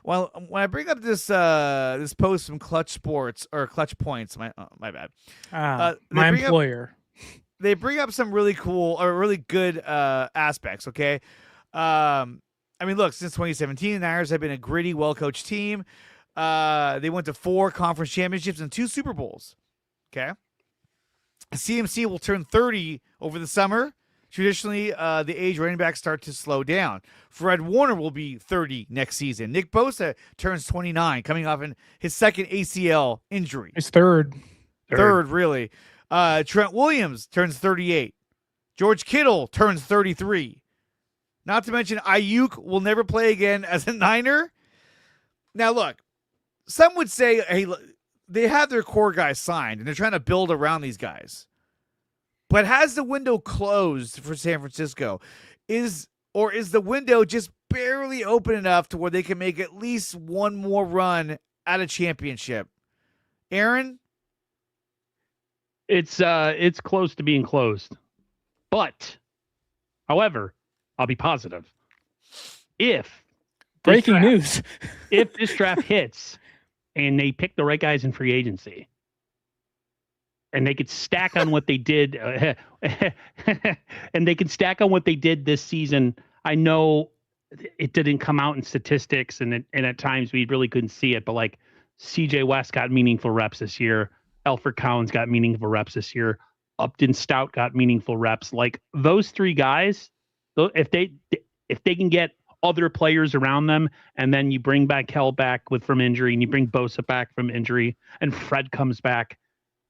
Speaker 1: Well, when I bring up this post from Clutch Sports, or Clutch Points, my bad.
Speaker 2: My employer.
Speaker 1: They bring up some really cool or really good aspects, okay? I mean, look, since 2017, the Niners have been a gritty, well-coached team. They went to 4 conference championships and 2 Super Bowls. Okay. CMC will turn 30 over the summer. Traditionally, the age running backs start to slow down. Fred Warner will be 30 next season. Nick Bosa turns 29, coming off his second ACL injury.
Speaker 2: His third,
Speaker 1: really. Trent Williams turns 38. George Kittle turns 33. Not to mention Aiyuk will never play again as a Niner. Now, look, some would say, hey, they have their core guys signed, and they're trying to build around these guys. But has the window closed for San Francisco? Is the window just barely open enough to where they can make at least one more run at a championship? Aaron?
Speaker 3: It's close to being closed. But, however, I'll be positive.
Speaker 2: Breaking news.
Speaker 3: If this draft hits and they pick the right guys in free agency, and they could stack on what they did, and they could stack on what they did this season. I know it didn't come out in statistics, and at times we really couldn't see it, but like CJ West got meaningful reps this year. Alfred Collins got meaningful reps this year. Upton Stout got meaningful reps. Like those 3 guys, if they can get other players around them, and then you bring back Kell back from injury, and you bring Bosa back from injury, and Fred comes back.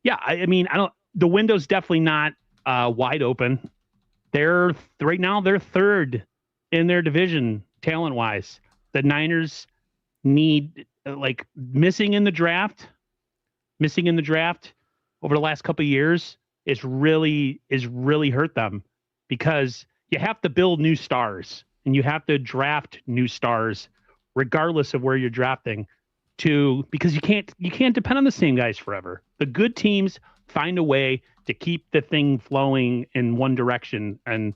Speaker 3: Yeah, I mean, the window's definitely not wide open. Right now they're 3rd in their division talent wise. The Niners need missing in the draft over the last couple of years is really hurt them, because you have to build new stars and you have to draft new stars regardless of where you're drafting, because you can't depend on the same guys forever. The good teams find a way to keep the thing flowing in one direction and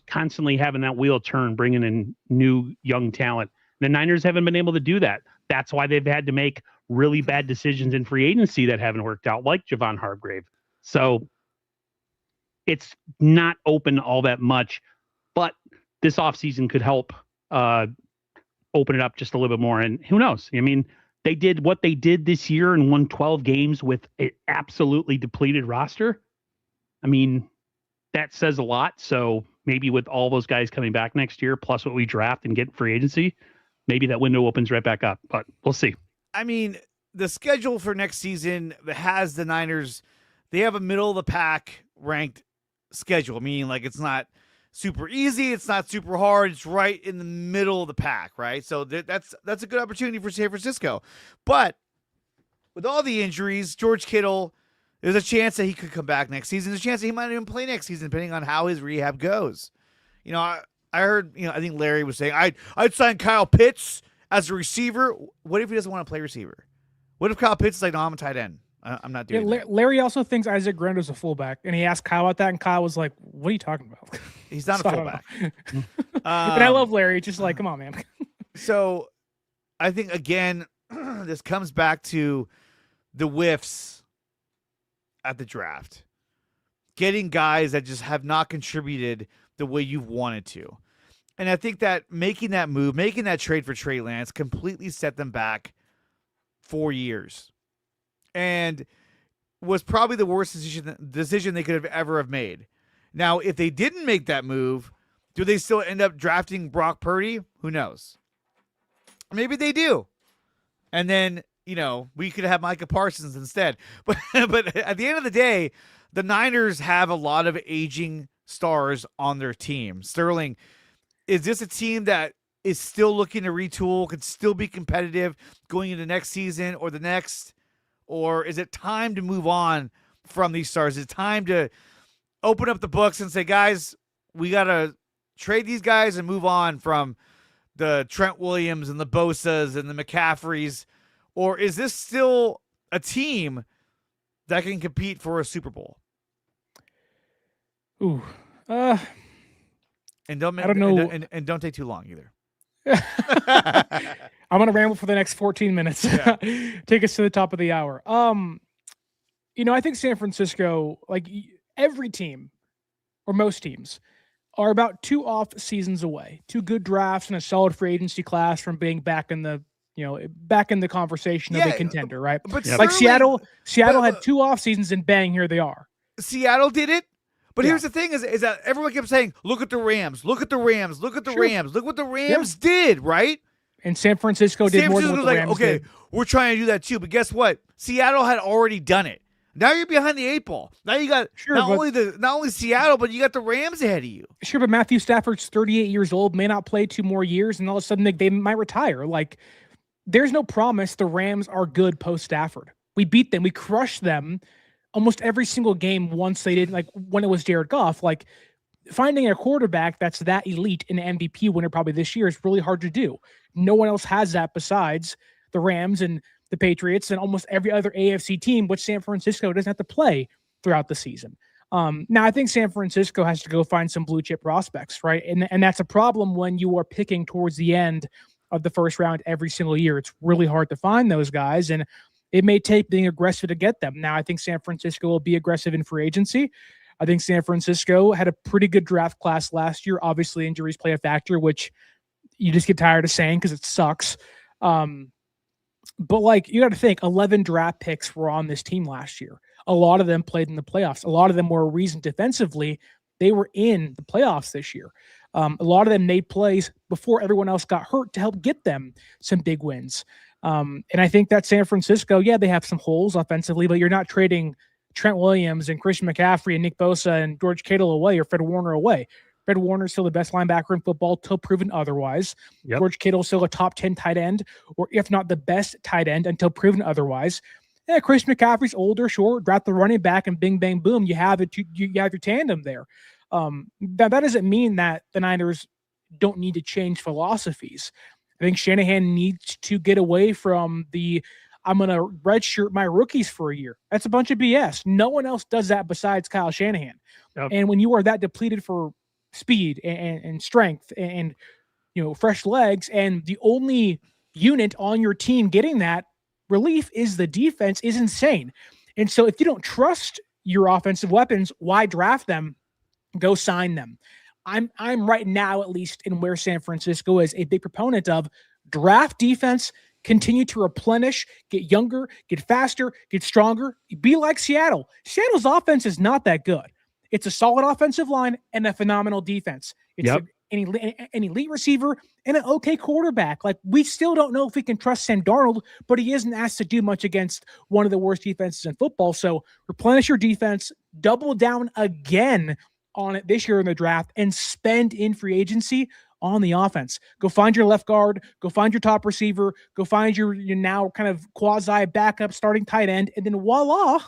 Speaker 3: constantly having that wheel turn, bringing in new young talent. The Niners haven't been able to do that. That's why they've had to make really bad decisions in free agency that haven't worked out, like Javon Hargrave. So it's not open all that much, but this offseason could help open it up just a little bit more. And who knows? I mean, they did what they did this year and won 12 games with an absolutely depleted roster. I mean, that says a lot. So maybe with all those guys coming back next year, plus what we draft and get free agency, maybe that window opens right back up. But we'll see.
Speaker 1: I mean, the schedule for next season has the Niners, they have a middle of the pack ranked schedule, meaning like it's not super easy, it's not super hard, it's right in the middle of the pack, right? So that's a good opportunity for San Francisco. But with all the injuries, George Kittle, there's a chance that he could come back next season. There's a chance that he might even play next season, depending on how his rehab goes. You know, I heard, I think Larry was saying, I'd sign Kyle Pitts as a receiver. What if he doesn't want to play receiver? What if Kyle Pitts is like, no, I'm a tight end. I'm not
Speaker 2: Yeah,
Speaker 1: doing that.
Speaker 2: Larry also thinks Isaac Grando's a fullback, and he asked Kyle about that, and Kyle was like, "What are you talking about?"
Speaker 1: He's not
Speaker 2: So
Speaker 1: a
Speaker 2: I don't
Speaker 1: fullback.
Speaker 2: know. And I love Larry. Just like, come on, man.
Speaker 1: So I think, again, this comes back to the whiffs at the draft. Getting guys that just have not contributed the way you've wanted to. And I think that making that move, making that trade for Trey Lance completely set them back 4 years. And was probably the worst decision they could have ever have made. Now, if they didn't make that move, do they still end up drafting Brock Purdy? Who knows? Maybe they do. And then, we could have Micah Parsons instead. But at the end of the day, the Niners have a lot of aging stars on their team. Sterling, is this a team that is still looking to retool, could still be competitive going into next season or the next? Or is it time to move on from these stars? Is it time to open up the books and say, guys, we got to trade these guys and move on from the Trent Williams and the Bosas and the McCaffreys? Or is this still a team that can compete for a Super Bowl?
Speaker 2: Ooh.
Speaker 1: And don't
Speaker 2: I don't know.
Speaker 1: And don't take too long either.
Speaker 2: I'm gonna ramble for the next 14 minutes.
Speaker 1: Yeah.
Speaker 2: Take us to the top of the hour. I think San Francisco, like every team or most teams, are about 2 off seasons away, 2 good drafts and a solid free agency class from being back in the conversation of a contender, right?
Speaker 1: But
Speaker 2: like Seattle
Speaker 1: but-
Speaker 2: had 2 off seasons and bang, here they are.
Speaker 1: Seattle did it. But
Speaker 2: Yeah.
Speaker 1: here's the thing is that everyone kept saying, look at the Rams, look at the Rams, look at the
Speaker 2: Sure.
Speaker 1: Rams, look what the Rams did, right?
Speaker 2: And San Francisco did more than what the
Speaker 1: like,
Speaker 2: Rams
Speaker 1: okay,
Speaker 2: did.
Speaker 1: we're trying to do that too. But guess what? Seattle had already done it. Now you're behind the 8 ball. Now you got
Speaker 2: Sure,
Speaker 1: not
Speaker 2: but-
Speaker 1: only Seattle, but you got the Rams ahead of you.
Speaker 2: Sure, but Matthew Stafford's 38 years old, may not play 2 more years, and all of a sudden they might retire. Like, there's no promise the Rams are good post Stafford. We beat them. We crushed them almost every single game once they did, like when it was Jared Goff. Like, finding a quarterback that's that elite in an MVP winner probably this year is really hard to do. No one else has that besides the Rams and the Patriots and almost every other AFC team, which San Francisco doesn't have to play throughout the season. Now, I think San Francisco has to go find some blue chip prospects, right? And that's a problem when you are picking towards the end of the first round every single year. It's really hard to find those guys, and it may take being aggressive to get them. Now, I think San Francisco will be aggressive in free agency. I think San Francisco had a pretty good draft class last year. Obviously, injuries play a factor, which you just get tired of saying because it sucks. But like, you got to think, 11 draft picks were on this team last year. A lot of them played in the playoffs. A lot of them were a reason defensively they were in the playoffs this year. A lot of them made plays before everyone else got hurt to help get them some big wins. And I think that San Francisco, yeah, they have some holes offensively, but you're not trading Trent Williams and Christian McCaffrey and Nick Bosa and George Kittle away or Fred Warner away. Fred Warner is still the best linebacker in football till proven otherwise.
Speaker 3: Yep.
Speaker 2: George Kittle still a top 10 tight end, or if not the best tight end until proven otherwise. Yeah, Christian McCaffrey's older, sure. Draft the running back and bing, bang, boom. You have it. You have your tandem there. That doesn't mean that the Niners don't need to change philosophies. I think Shanahan needs to get away from I'm going to redshirt my rookies for a year. That's a bunch of BS. No one else does that besides Kyle Shanahan.
Speaker 3: Yep.
Speaker 2: And when you are that depleted for speed and strength and fresh legs, and the only unit on your team getting that relief is the defense, is insane. And so if you don't trust your offensive weapons, why draft them? Go sign them. I'm right now, at least in where San Francisco is, a big proponent of draft defense, continue to replenish, get younger, get faster, get stronger, be like Seattle. Seattle's offense is not that good. It's a solid offensive line and a phenomenal defense. It's an elite receiver and an okay quarterback. Like, we still don't know if we can trust Sam Darnold, but he isn't asked to do much against one of the worst defenses in football. So replenish your defense, double down again on it this year in the draft, and spend in free agency on the offense. Go find your left guard, go find your top receiver, go find your now kind of quasi backup starting tight end, and then voila,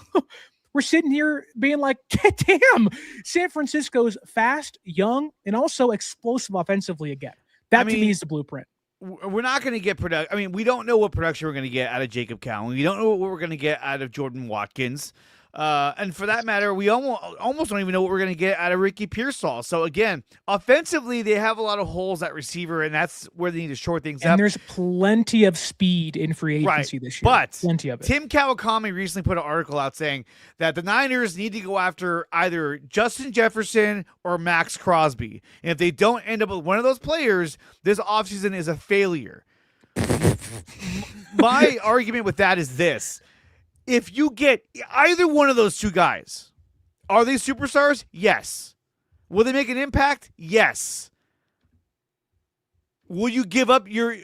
Speaker 2: we're sitting here being like, damn, San Francisco's fast, young, and also explosive offensively again. That to me is the blueprint.
Speaker 1: we're not going to get production. I mean, we don't know what production we're going to get out of Jacob Cowan. We don't know what we're going to get out of Jordan Watkins. And for that matter, we almost don't even know what we're going to get out of Ricky Pearsall. So again, offensively, they have a lot of holes at receiver, and that's where they need to shore things up.
Speaker 2: And there's plenty of speed in free agency this year.
Speaker 1: But
Speaker 2: plenty of it.
Speaker 1: Tim Kawakami recently put an article out saying that the Niners need to go after either Justin Jefferson or Max Crosby. And if they don't end up with one of those players, this offseason is a failure. My argument with that is this. If you get either one of those two guys, are they superstars? Yes. Will they make an impact? Yes. Will you give up are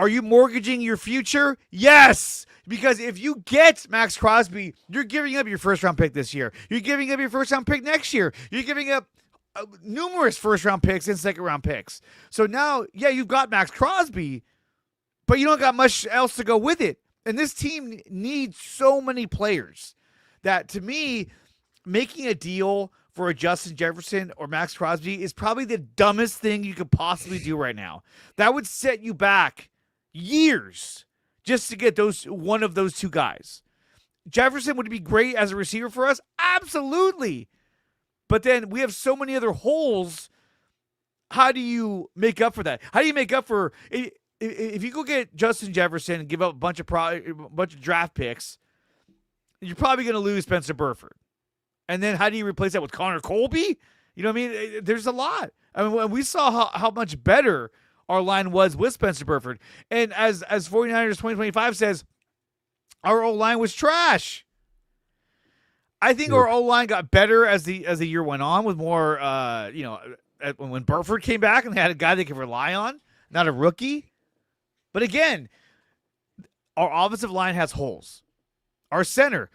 Speaker 1: you mortgaging your future? Yes. Because if you get Max Crosby, you're giving up your first round pick this year. You're giving up your first round pick next year. You're giving up numerous first round picks and second round picks. So now, yeah, you've got Max Crosby, but you don't got much else to go with it. And this team needs so many players that, to me, making a deal for a Justin Jefferson or Max Crosby is probably the dumbest thing you could possibly do right now. That would set you back years just to get one of those two guys. Jefferson would be great as a receiver for us? Absolutely. But then we have so many other holes. How do you make up for that? How do you make up for... If you go get Justin Jefferson and give up a bunch of draft picks, you're probably going to lose Spencer Burford. And then how do you replace that with Connor Colby? You know what I mean? There's a lot. I mean, when we saw how much better our line was with Spencer Burford. And as 49ers 2025 says, our O-line was trash. I think our O-line got better as the year went on with more, when Burford came back and they had a guy they could rely on, not a rookie. But again, our offensive line has holes. Our center,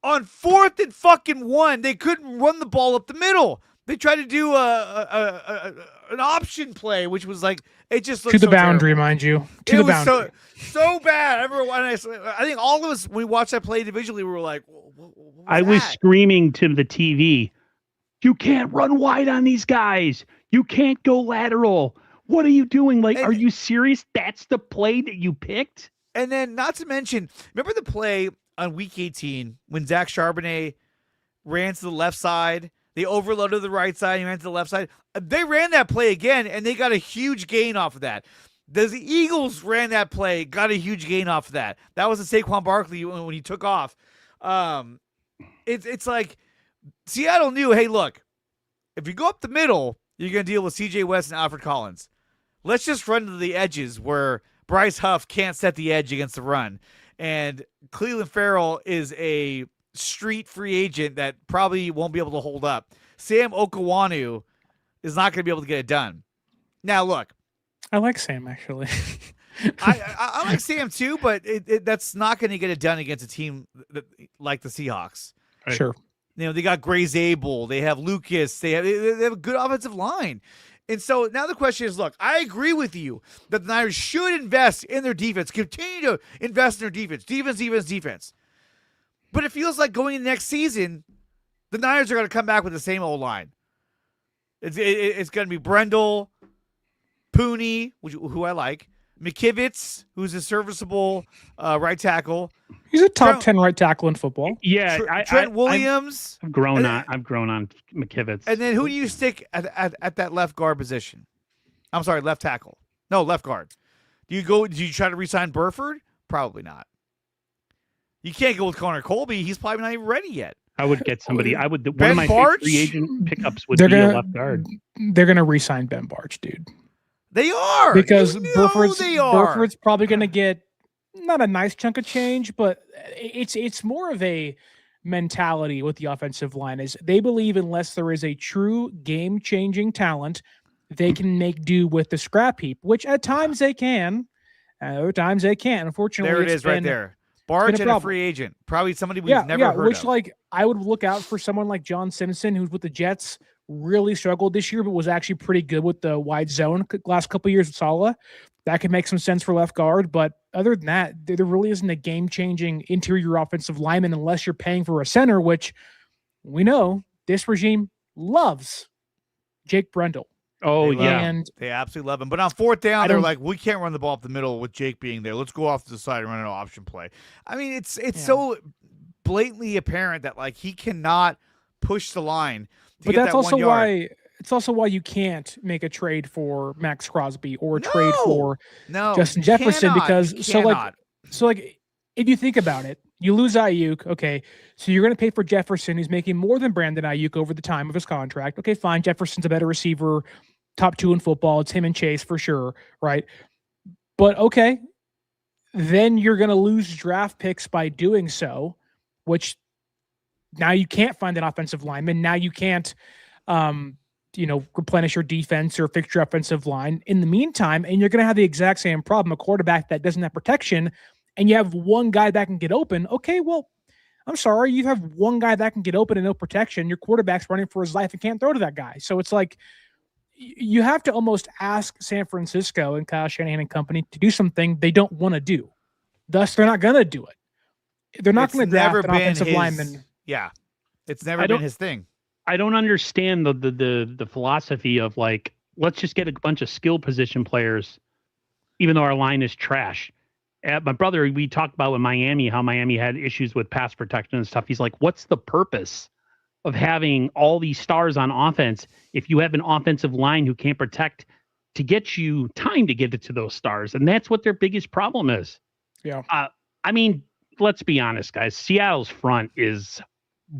Speaker 1: on 4th and fucking 1, they couldn't run the ball up the middle. They tried to do an option play, which was like, it just looked
Speaker 2: to the
Speaker 1: so
Speaker 2: boundary,
Speaker 1: terrible.
Speaker 2: mind you. To
Speaker 1: It
Speaker 2: the
Speaker 1: was
Speaker 2: boundary.
Speaker 1: so bad. Everyone, I think all of us, when we watched that play individually, we were like, what was
Speaker 3: I was
Speaker 1: that?
Speaker 3: screaming to the TV, you can't run wide on these guys. You can't go lateral. What are you doing? Like, are you serious? That's the play that you picked?
Speaker 1: And then, not to mention, remember the play on Week 18 when Zach Charbonnet ran to the left side? They overloaded the right side. He ran to the left side. They ran that play again, and they got a huge gain off of that. The Eagles ran that play, got a huge gain off of that. That was the Saquon Barkley when he took off. It's like Seattle knew, hey, look, if you go up the middle, you're going to deal with C.J. West and Alfred Collins. Let's just run to the edges where Bryce Huff can't set the edge against the run. And Cleveland Farrell is a street free agent that probably won't be able to hold up. Sam Okawanu is not going to be able to get it done. Now, look.
Speaker 2: I like Sam, actually.
Speaker 1: I like Sam too, but that's not going to get it done against a team like the Seahawks.
Speaker 2: Right. Sure.
Speaker 1: You know, they got Gray Zabel. They have Lucas. They have a good offensive line. And so now the question is, look, I agree with you that the Niners should invest in their defense, continue to invest in their defense. Defense. But it feels like going into next season, the Niners are going to come back with the same old line. It's going to be Brendel, Pooney, who I like, McKivitz, who's a serviceable right tackle.
Speaker 2: He's a top 10 right tackle in football.
Speaker 3: Yeah,
Speaker 1: Trent Williams.
Speaker 3: I've grown on McKivitz.
Speaker 1: And then who do you stick at that left guard position? I'm sorry, left tackle. No, left guard. Do you try to re-sign Burford? Probably not. You can't go with Connor Colby. He's probably not even ready yet.
Speaker 3: I would get somebody. One
Speaker 1: Ben
Speaker 3: of my
Speaker 1: Bartch?
Speaker 3: free agent pickups would be a left guard.
Speaker 2: They're going to re-sign Ben Bartch, dude.
Speaker 1: They are.
Speaker 2: Because
Speaker 1: You know they are.
Speaker 2: Burford's probably going to get not a nice chunk of change, but it's more of a mentality with the offensive line. Is they believe unless there is a true game-changing talent, they can make do with the scrap heap, which at times they can. Other times they can't. Unfortunately,
Speaker 1: There it is right there. Bartch and a free agent. Probably somebody we've never heard of.
Speaker 2: Like, I would look out for someone like John Simpson, who's with the Jets, really struggled this year, but was actually pretty good with the wide zone last couple of years with Saleh. That could make some sense for left guard. But other than that, there really isn't a game-changing interior offensive lineman unless you're paying for a center, which we know this regime loves Jake Brendel.
Speaker 3: Oh,
Speaker 1: They love
Speaker 3: yeah.
Speaker 1: him.
Speaker 2: And
Speaker 1: They absolutely love him. But on fourth down,
Speaker 2: I
Speaker 1: they're
Speaker 2: don't-
Speaker 1: like, we can't run the ball up the middle with Jake being there. Let's go off to the side and run an option play. I mean, it's
Speaker 2: Yeah.
Speaker 1: so blatantly apparent that like he cannot push the line to
Speaker 2: but
Speaker 1: get
Speaker 2: that's
Speaker 1: that
Speaker 2: also
Speaker 1: 1 yard.
Speaker 2: why it's also why you can't make a trade for Max Crosby or a trade
Speaker 1: No!
Speaker 2: for
Speaker 1: No,
Speaker 2: Justin
Speaker 1: you
Speaker 2: Jefferson
Speaker 1: cannot.
Speaker 2: because
Speaker 1: You
Speaker 2: so like
Speaker 1: cannot.
Speaker 2: So, like, if you think about it, you lose Aiyuk. Okay. So you're going to pay for Jefferson, who's making more than Brandon Aiyuk over the time of his contract. Okay, fine. Jefferson's a better receiver, top 2 in football. It's him and Chase for sure. Right. But okay. Then you're going to lose draft picks by doing so, which now you can't find an offensive lineman. Now you can't, replenish your defense or fix your offensive line in the meantime. And you're going to have the exact same problem, a quarterback that doesn't have protection, and you have one guy that can get open. Okay, well, I'm sorry. You have one guy that can get open and no protection. Your quarterback's running for his life and can't throw to that guy. So it's like you have to almost ask San Francisco and Kyle Shanahan and company to do something they don't want to do. Thus, they're not going to do it. They're not
Speaker 1: It's
Speaker 2: going to draft
Speaker 1: never
Speaker 2: an
Speaker 1: been
Speaker 2: offensive
Speaker 1: his-
Speaker 2: lineman.
Speaker 1: Yeah. It's never
Speaker 3: I
Speaker 1: been
Speaker 3: don't-
Speaker 1: his thing.
Speaker 3: I don't understand the philosophy of like, let's just get a bunch of skill position players, even though our line is trash. My brother, we talked about with Miami, how Miami had issues with pass protection and stuff. He's like, what's the purpose of having all these stars on offense if you have an offensive line who can't protect to get you time to get it to those stars? And that's what their biggest problem is.
Speaker 2: Yeah.
Speaker 3: I mean, let's be honest, guys. Seattle's front is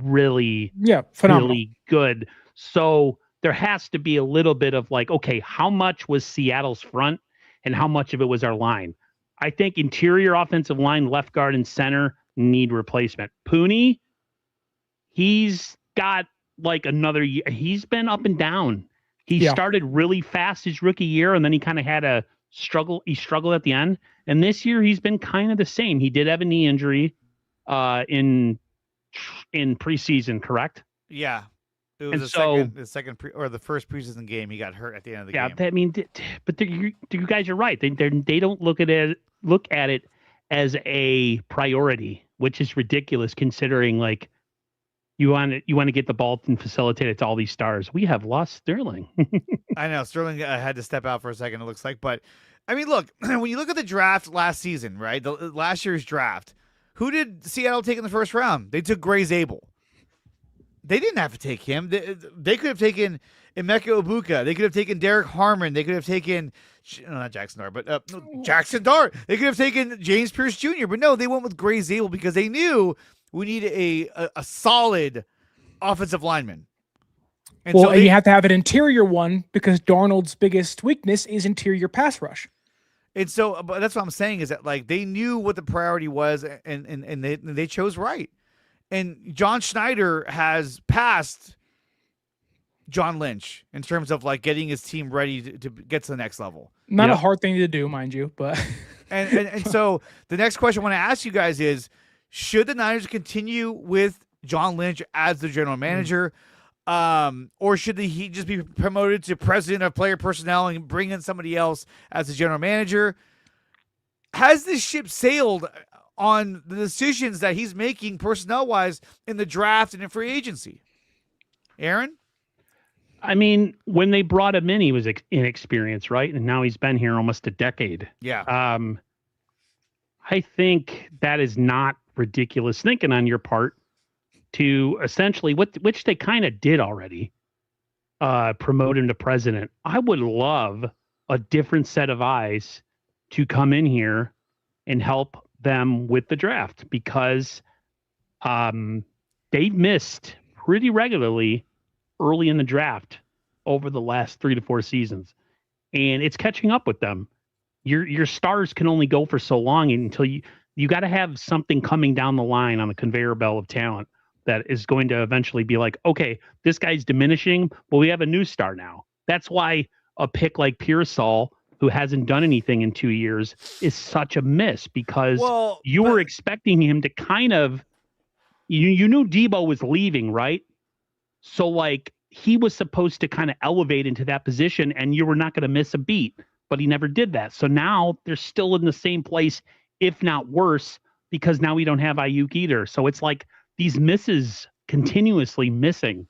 Speaker 3: really
Speaker 2: Phenomenal.
Speaker 3: really good. So there has to be a little bit of like, okay, how much was Seattle's front and how much of it was our line? I think interior offensive line, left guard and center need replacement. Pooney, he's got like another year. He's been up and down. He started really fast his rookie year, and then he kind of had a struggle. He struggled at the end. And this year he's been kind of the same. He did have a knee injury in preseason, correct?
Speaker 1: Yeah. It was
Speaker 3: And
Speaker 1: the first preseason game. He got hurt at the end of the game.
Speaker 3: I mean, but you guys are right. They don't look at it as a priority, which is ridiculous considering like you want to get the ball and facilitate it to all these stars. We have lost Sterling.
Speaker 1: I know Sterling had to step out for a second. It looks like, but I mean, look, when you look at the draft last season, right? Last year's draft, who did Seattle take in the first round? They took Gray Zabel. They didn't have to take him. They could have taken Emeka Ibuka. They could have taken Derek Harmon. They could have taken not Jackson Dart, but Jackson Dart. They could have taken James Pierce Jr. But no, they went with Gray Zabel because they knew we needed a solid offensive lineman. And
Speaker 2: And you have to have an interior one because Darnold's biggest weakness is interior pass rush.
Speaker 1: And so, but that's what I'm saying is that like they knew what the priority was, and they chose right. And John Schneider has passed John Lynch in terms of like getting his team ready to get to the next level.
Speaker 2: Not a hard thing to do, mind you, but
Speaker 1: and so the next question I want to ask you guys is: should the Niners continue with John Lynch as the general manager? Or should he just be promoted to president of player personnel and bring in somebody else as the general manager? Has this ship sailed on the decisions that he's making personnel-wise in the draft and in free agency? Aaron?
Speaker 3: I mean, when they brought him in, he was inexperienced, right? And now he's been here almost a decade.
Speaker 1: Yeah.
Speaker 3: I think that is not ridiculous thinking on your part to essentially which they kind of did already, promote him to president. I would love a different set of eyes to come in here and help them with the draft because they've missed pretty regularly early in the draft over the last 3 to 4 seasons, and it's catching up with them. Your stars can only go for so long until you got to have something coming down the line on the conveyor belt of talent that is going to eventually be like, okay, this guy's diminishing, but we have a new star now. That's why a pick like Pearsall, who hasn't done anything in 2 years, is such a miss because you were expecting him to kind of, you knew Deebo was leaving, right? So like he was supposed to kind of elevate into that position and you were not going to miss a beat, but he never did that. So now they're still in the same place, if not worse, because now we don't have Aiyuk either. So it's like, these misses continuously missing.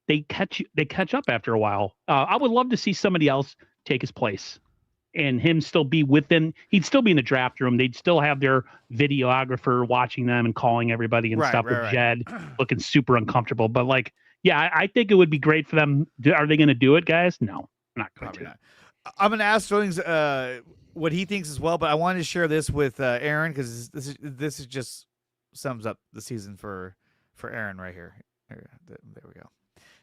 Speaker 3: they catch up after a while. I would love to see somebody else take his place and him still be within. He'd still be in the draft room. They'd still have their videographer watching them and calling everybody and stuff with Jed looking super uncomfortable. But like, yeah, I think it would be great for them. Are they going to do it, guys? No, not going to.
Speaker 1: I'm going to ask Sterling's what he thinks as well, but I wanted to share this with Aaron because this is just sums up the season for Aaron right here. There we go.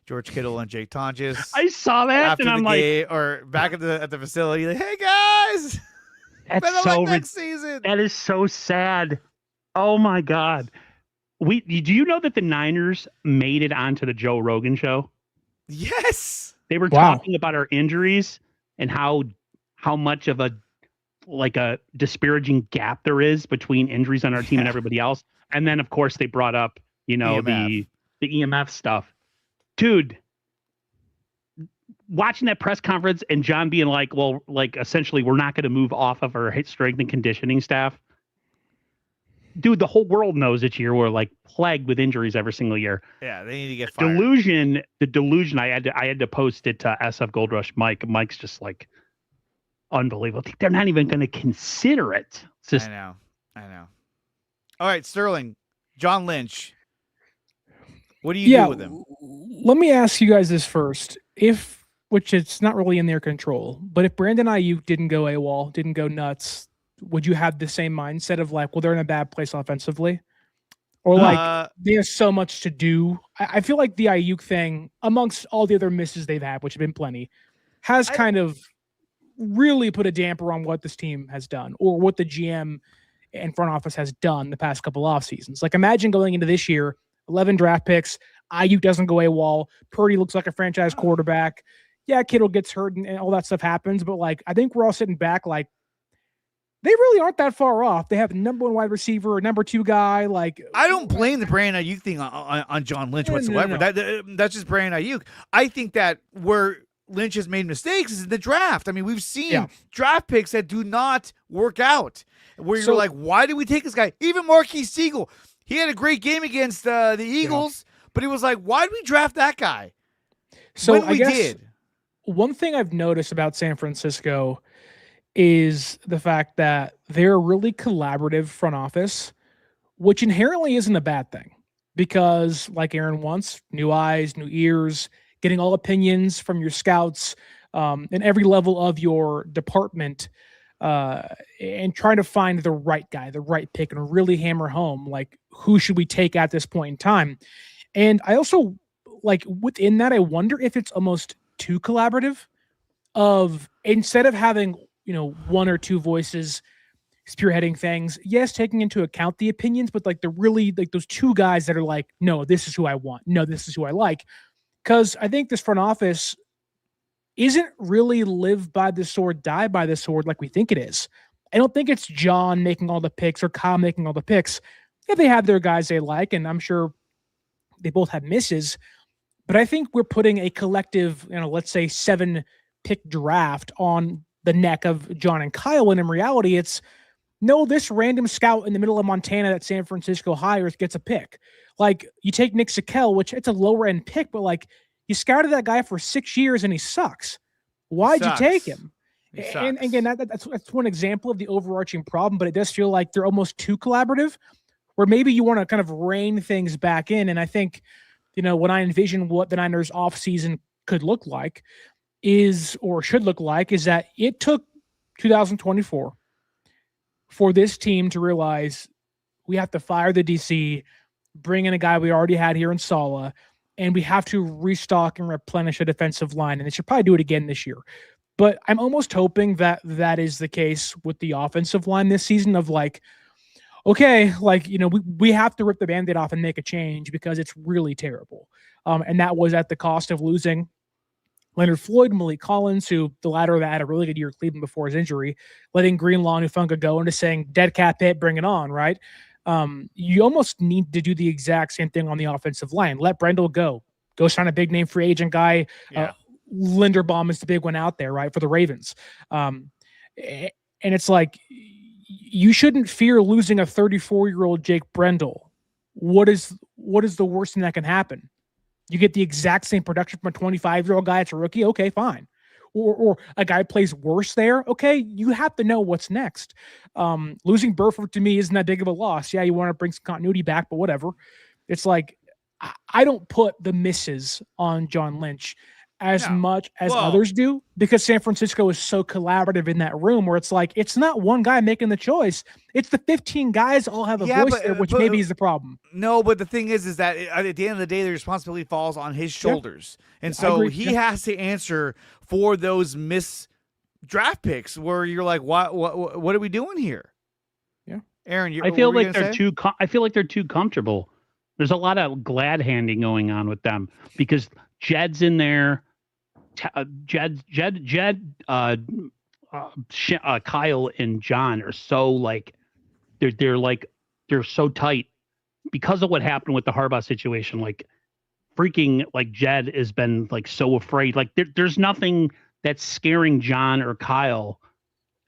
Speaker 1: George Kittle and Jake Tonjes.
Speaker 3: I saw that,
Speaker 1: after
Speaker 3: and I'm
Speaker 1: like, or back at the facility, like, hey guys,
Speaker 3: that's so
Speaker 1: next season.
Speaker 3: That is so sad. Oh my God. Do you know that the Niners made it onto the Joe Rogan show?
Speaker 1: Yes.
Speaker 3: They were talking about our injuries and how much of a disparaging gap there is between injuries on our team and everybody else. And then of course they brought up, EMF. the EMF stuff. Dude, watching that press conference and John being like, well, like essentially we're not going to move off of our strength and conditioning staff. Dude, the whole world knows that we're like plagued with injuries every single year.
Speaker 1: Yeah, they need to get fired.
Speaker 3: The delusion. I had to post it to SF Gold Rush Mike. Mike's just like unbelievable. They're not even going to consider it. It's just,
Speaker 1: I know. All right, Sterling, John Lynch. What do you do with him?
Speaker 2: Let me ask you guys this first. Which it's not really in their control, but if Brandon Aiyuk didn't go AWOL, didn't go nuts, would you have the same mindset of like, well, they're in a bad place offensively? Or like, they have so much to do? I feel like the Aiyuk thing, amongst all the other misses they've had, which have been plenty, has kind of really put a damper on what this team has done or what the GM and front office has done the past couple off seasons. Like, imagine going into this year, 11 draft picks, Aiyuk doesn't go AWOL, Purdy looks like a franchise quarterback. Yeah, Kittle gets hurt and all that stuff happens, but like, I think we're all sitting back like, they really aren't that far off. They have the number one wide receiver, number two guy. Like,
Speaker 1: I don't blame the Brandon Aiyuk thing on John Lynch whatsoever. No. That's just Brandon Aiyuk. I think that where Lynch has made mistakes is in the draft. I mean, we've seen draft picks that do not work out. Where you're like, why did we take this guy? Even Marquise Siegel, he had a great game against the Eagles, but it was like, why did we draft that guy?
Speaker 2: So
Speaker 1: when we did.
Speaker 2: One thing I've noticed about San Francisco is the fact that they're a really collaborative front office, which inherently isn't a bad thing because, like Aaron wants, new eyes, new ears, getting all opinions from your scouts and every level of your department and trying to find the right guy, the right pick, and really hammer home, like, who should we take at this point in time? And I also, like, within that, I wonder if it's almost too collaborative of instead of having one or two voices spearheading things. Yes, taking into account the opinions, but like they're really like those two guys that are like, no, this is who I want. No, this is who I like. Because I think this front office isn't really live by the sword, die by the sword like we think it is. I don't think it's John making all the picks or Kyle making all the picks. Yeah, they have their guys they like, and I'm sure they both have misses. But I think we're putting a collective, let's say 7-pick draft on the neck of John and Kyle, and in reality, it's no, this random scout in the middle of Montana that San Francisco hires gets a pick. Like, you take Nick Sakel, which it's a lower end pick, but like, you scouted that guy for 6 years and he sucks. Why'd you take him? And again, that's one example of the overarching problem, but it does feel like they're almost too collaborative, where maybe you want to kind of rein things back in. And I think, when I envision what the Niners offseason could look like should look like is that it took 2024 for this team to realize we have to fire the DC, bring in a guy we already had here in Saleh, and we have to restock and replenish a defensive line. And they should probably do it again this year. But I'm almost hoping that that is the case with the offensive line this season of like, okay, like, we have to rip the Band-Aid off and make a change because it's really terrible. And that was at the cost of losing Leonard Floyd, Malik Collins, who the latter that had a really good year at Cleveland before his injury, letting Greenlaw and Ufunga go into saying dead cap hit, bring it on, right? You almost need to do the exact same thing on the offensive line. Let Brendel go. Go sign a big name free agent guy. Yeah. Linderbaum is the big one out there, right, for the Ravens. And it's like, you shouldn't fear losing a 34-year-old Jake Brendel. What is the worst thing that can happen? You get the exact same production from a 25-year-old guy that's a rookie. Okay, fine. Or a guy plays worse there. Okay, you have to know what's next. Losing Burford to me isn't that big of a loss. Yeah, you want to bring some continuity back, but whatever. It's like I don't put the misses on John Lynch as much as others do, because San Francisco is so collaborative in that room where it's like, it's not one guy making the choice. It's the 15 guys all have a voice there, which maybe is the problem.
Speaker 1: No, but the thing is that at the end of the day, the responsibility falls on his shoulders. And so he has to answer for those missed draft picks where you're like, what are we doing here?
Speaker 2: Yeah.
Speaker 1: Aaron,
Speaker 3: I feel like they're too comfortable. There's a lot of glad handing going on with them because Jed's in there. Kyle and John are so like they're so tight because of what happened with the Harbaugh situation. Like freaking like Jed has been like so afraid. Like there's nothing that's scaring John or Kyle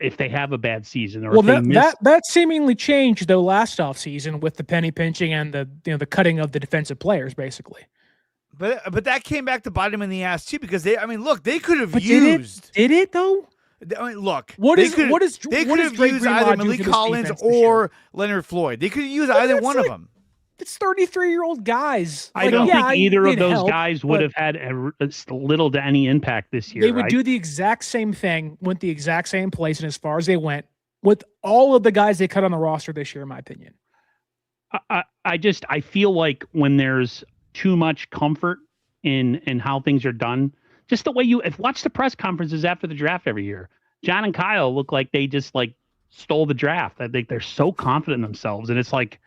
Speaker 3: if they have a bad season. Or
Speaker 2: that seemingly changed though last offseason with the penny pinching and the cutting of the defensive players basically.
Speaker 1: But that came back to bite him in the ass too, because they could have used.
Speaker 2: Did it though?
Speaker 1: I mean, look.
Speaker 2: They
Speaker 1: could have used either Malik Collins or Leonard Floyd. They could have used either one of them.
Speaker 2: It's 33-year-old guys.
Speaker 3: I don't think either of those guys would have had little to any impact this year.
Speaker 2: They would do the exact same thing, went the exact same place, and as far as they went, with all of the guys they cut on the roster this year, in my opinion.
Speaker 3: I feel like when there's too much comfort in how things are done, just the way watch the press conferences after the draft every year. John and Kyle look like they just like stole the draft. I think they're so confident in themselves, and it's like,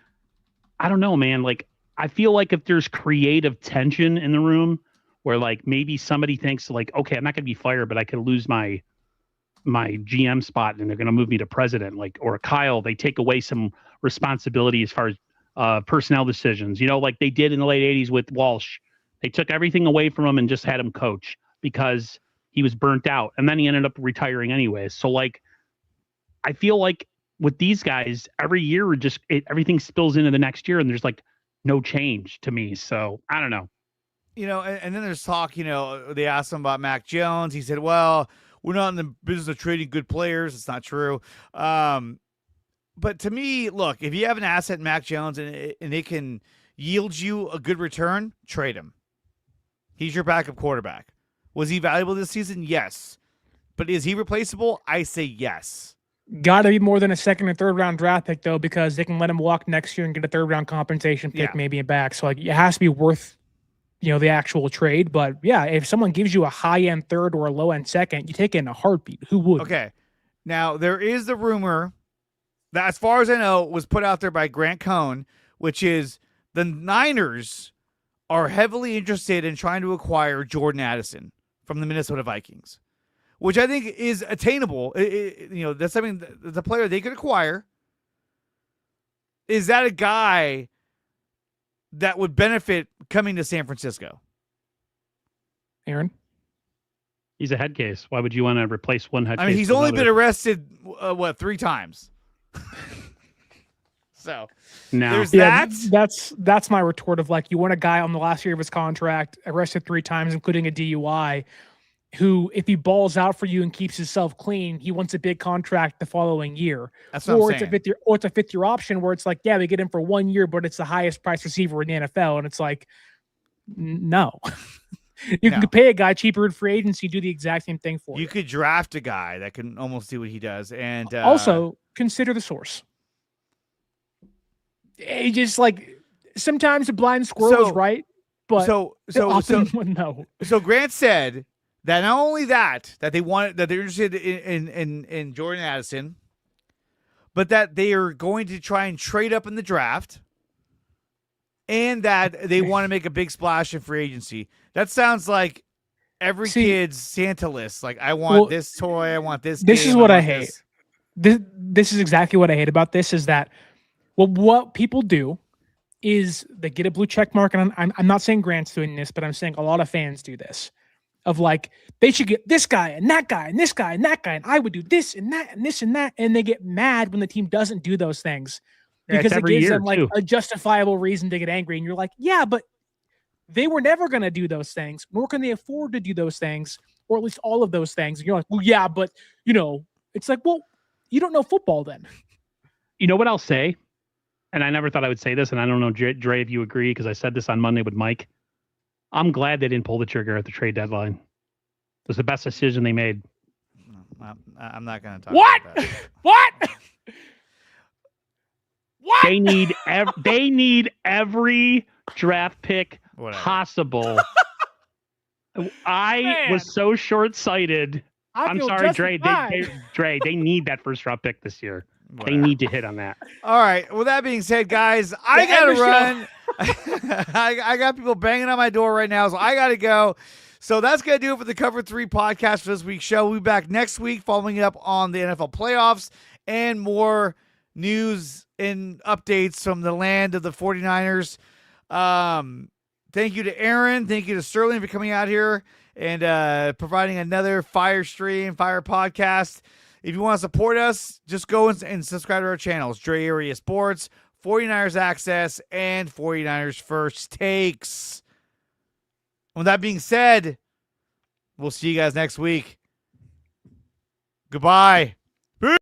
Speaker 3: I don't know, man. Like, I feel like if there's creative tension in the room where like maybe somebody thinks like, okay, I'm not going to be fired, but I could lose my GM spot and they're going to move me to president, like, or Kyle, they take away some responsibility as far as personnel decisions, like they did in the late 80s with Walsh. They took everything away from him and just had him coach because he was burnt out. And then he ended up retiring anyways. So like, I feel like with these guys, every year everything spills into the next year and there's like no change to me. So I don't know.
Speaker 1: And then there's talk, they asked him about Mac Jones. He said, well, we're not in the business of trading good players. It's not true. But to me, look, if you have an asset in Mac Jones and it can yield you a good return, trade him. He's your backup quarterback. Was he valuable this season? Yes. But is he replaceable? I say yes.
Speaker 2: Got to be more than a second or third round draft pick, though, because they can let him walk next year and get a third round compensation pick, maybe back. So like, it has to be worth, the actual trade. But yeah, if someone gives you a high end third or a low end second, you take it in a heartbeat. Who would?
Speaker 1: Okay. Now, there is the rumor that, as far as I know, was put out there by Grant Cohn, which is the Niners are heavily interested in trying to acquire Jordan Addison from the Minnesota Vikings, which I think is attainable. That's something the player they could acquire. Is that a guy that would benefit coming to San Francisco?
Speaker 2: Aaron?
Speaker 3: He's a head case. Why would you want to replace one head case?
Speaker 1: I mean, he's only been arrested, 3 times? So there's that.
Speaker 2: That's my retort of like, you want a guy on the last year of his contract, arrested 3 times, including a DUI, who, if he balls out for you and keeps himself clean, he wants a big contract the following year.
Speaker 1: That's what I'm saying.
Speaker 2: It's a fifth-year option where it's like, yeah, we get him for 1 year, but it's the highest price receiver in the NFL, and it's like, no. You can pay a guy cheaper in free agency, do the exact same thing for you.
Speaker 1: You could draft a guy that can almost do what he does, and
Speaker 2: also consider the source. It just like sometimes a blind squirrel is right, but no.
Speaker 1: So Grant said that not only that they're interested in Jordan Addison, but that they are going to try and trade up in the draft, and that they want to make a big splash in free agency. That sounds like every kid's Santa list. Like, I want this toy, I want this.
Speaker 2: This is what I hate. This is exactly what I hate about this is that, well, what people do is they get a blue check mark, and I'm not saying Grant's doing this, but I'm saying a lot of fans do this. Of like, they should get this guy and that guy and this guy and that guy, and I would do this and that and this and that, and they get mad when the team doesn't do those things because it gives them like a justifiable reason to get angry. And you're like, yeah, but They were never going to do those things, nor can they afford to do those things, or at least all of those things. And you're like, well, yeah, but, it's like, well, you don't know football then.
Speaker 3: You know what I'll say? And I never thought I would say this, and I don't know, Dre, if you agree, because I said this on Monday with Mike. I'm glad they didn't pull the trigger at the trade deadline. It was the best decision they made.
Speaker 1: I'm not going to talk
Speaker 2: What?
Speaker 1: about that.
Speaker 2: What? What?
Speaker 3: They need every draft pick
Speaker 1: Whatever.
Speaker 3: possible. I
Speaker 2: Man.
Speaker 3: was so short-sighted.
Speaker 2: I
Speaker 3: I'm
Speaker 2: feel
Speaker 3: sorry, Dre.
Speaker 2: justified.
Speaker 3: They need that first round pick this year. They
Speaker 1: Whatever.
Speaker 3: need to hit on that.
Speaker 1: All right. With that being said, guys, I got to run. I got people banging on my door right now, so I got to go. So that's going to do it for the Cover 3 podcast for this week's show. We'll be back next week following up on the NFL playoffs and more news and updates from the land of the 49ers. Thank you to Aaron. Thank you to Sterling for coming out here and providing another fire podcast. If you want to support us, just go and subscribe to our channels, Dre Area Sports, 49ers Access, and 49ers First Takes. With that being said, we'll see you guys next week. Goodbye. Peace.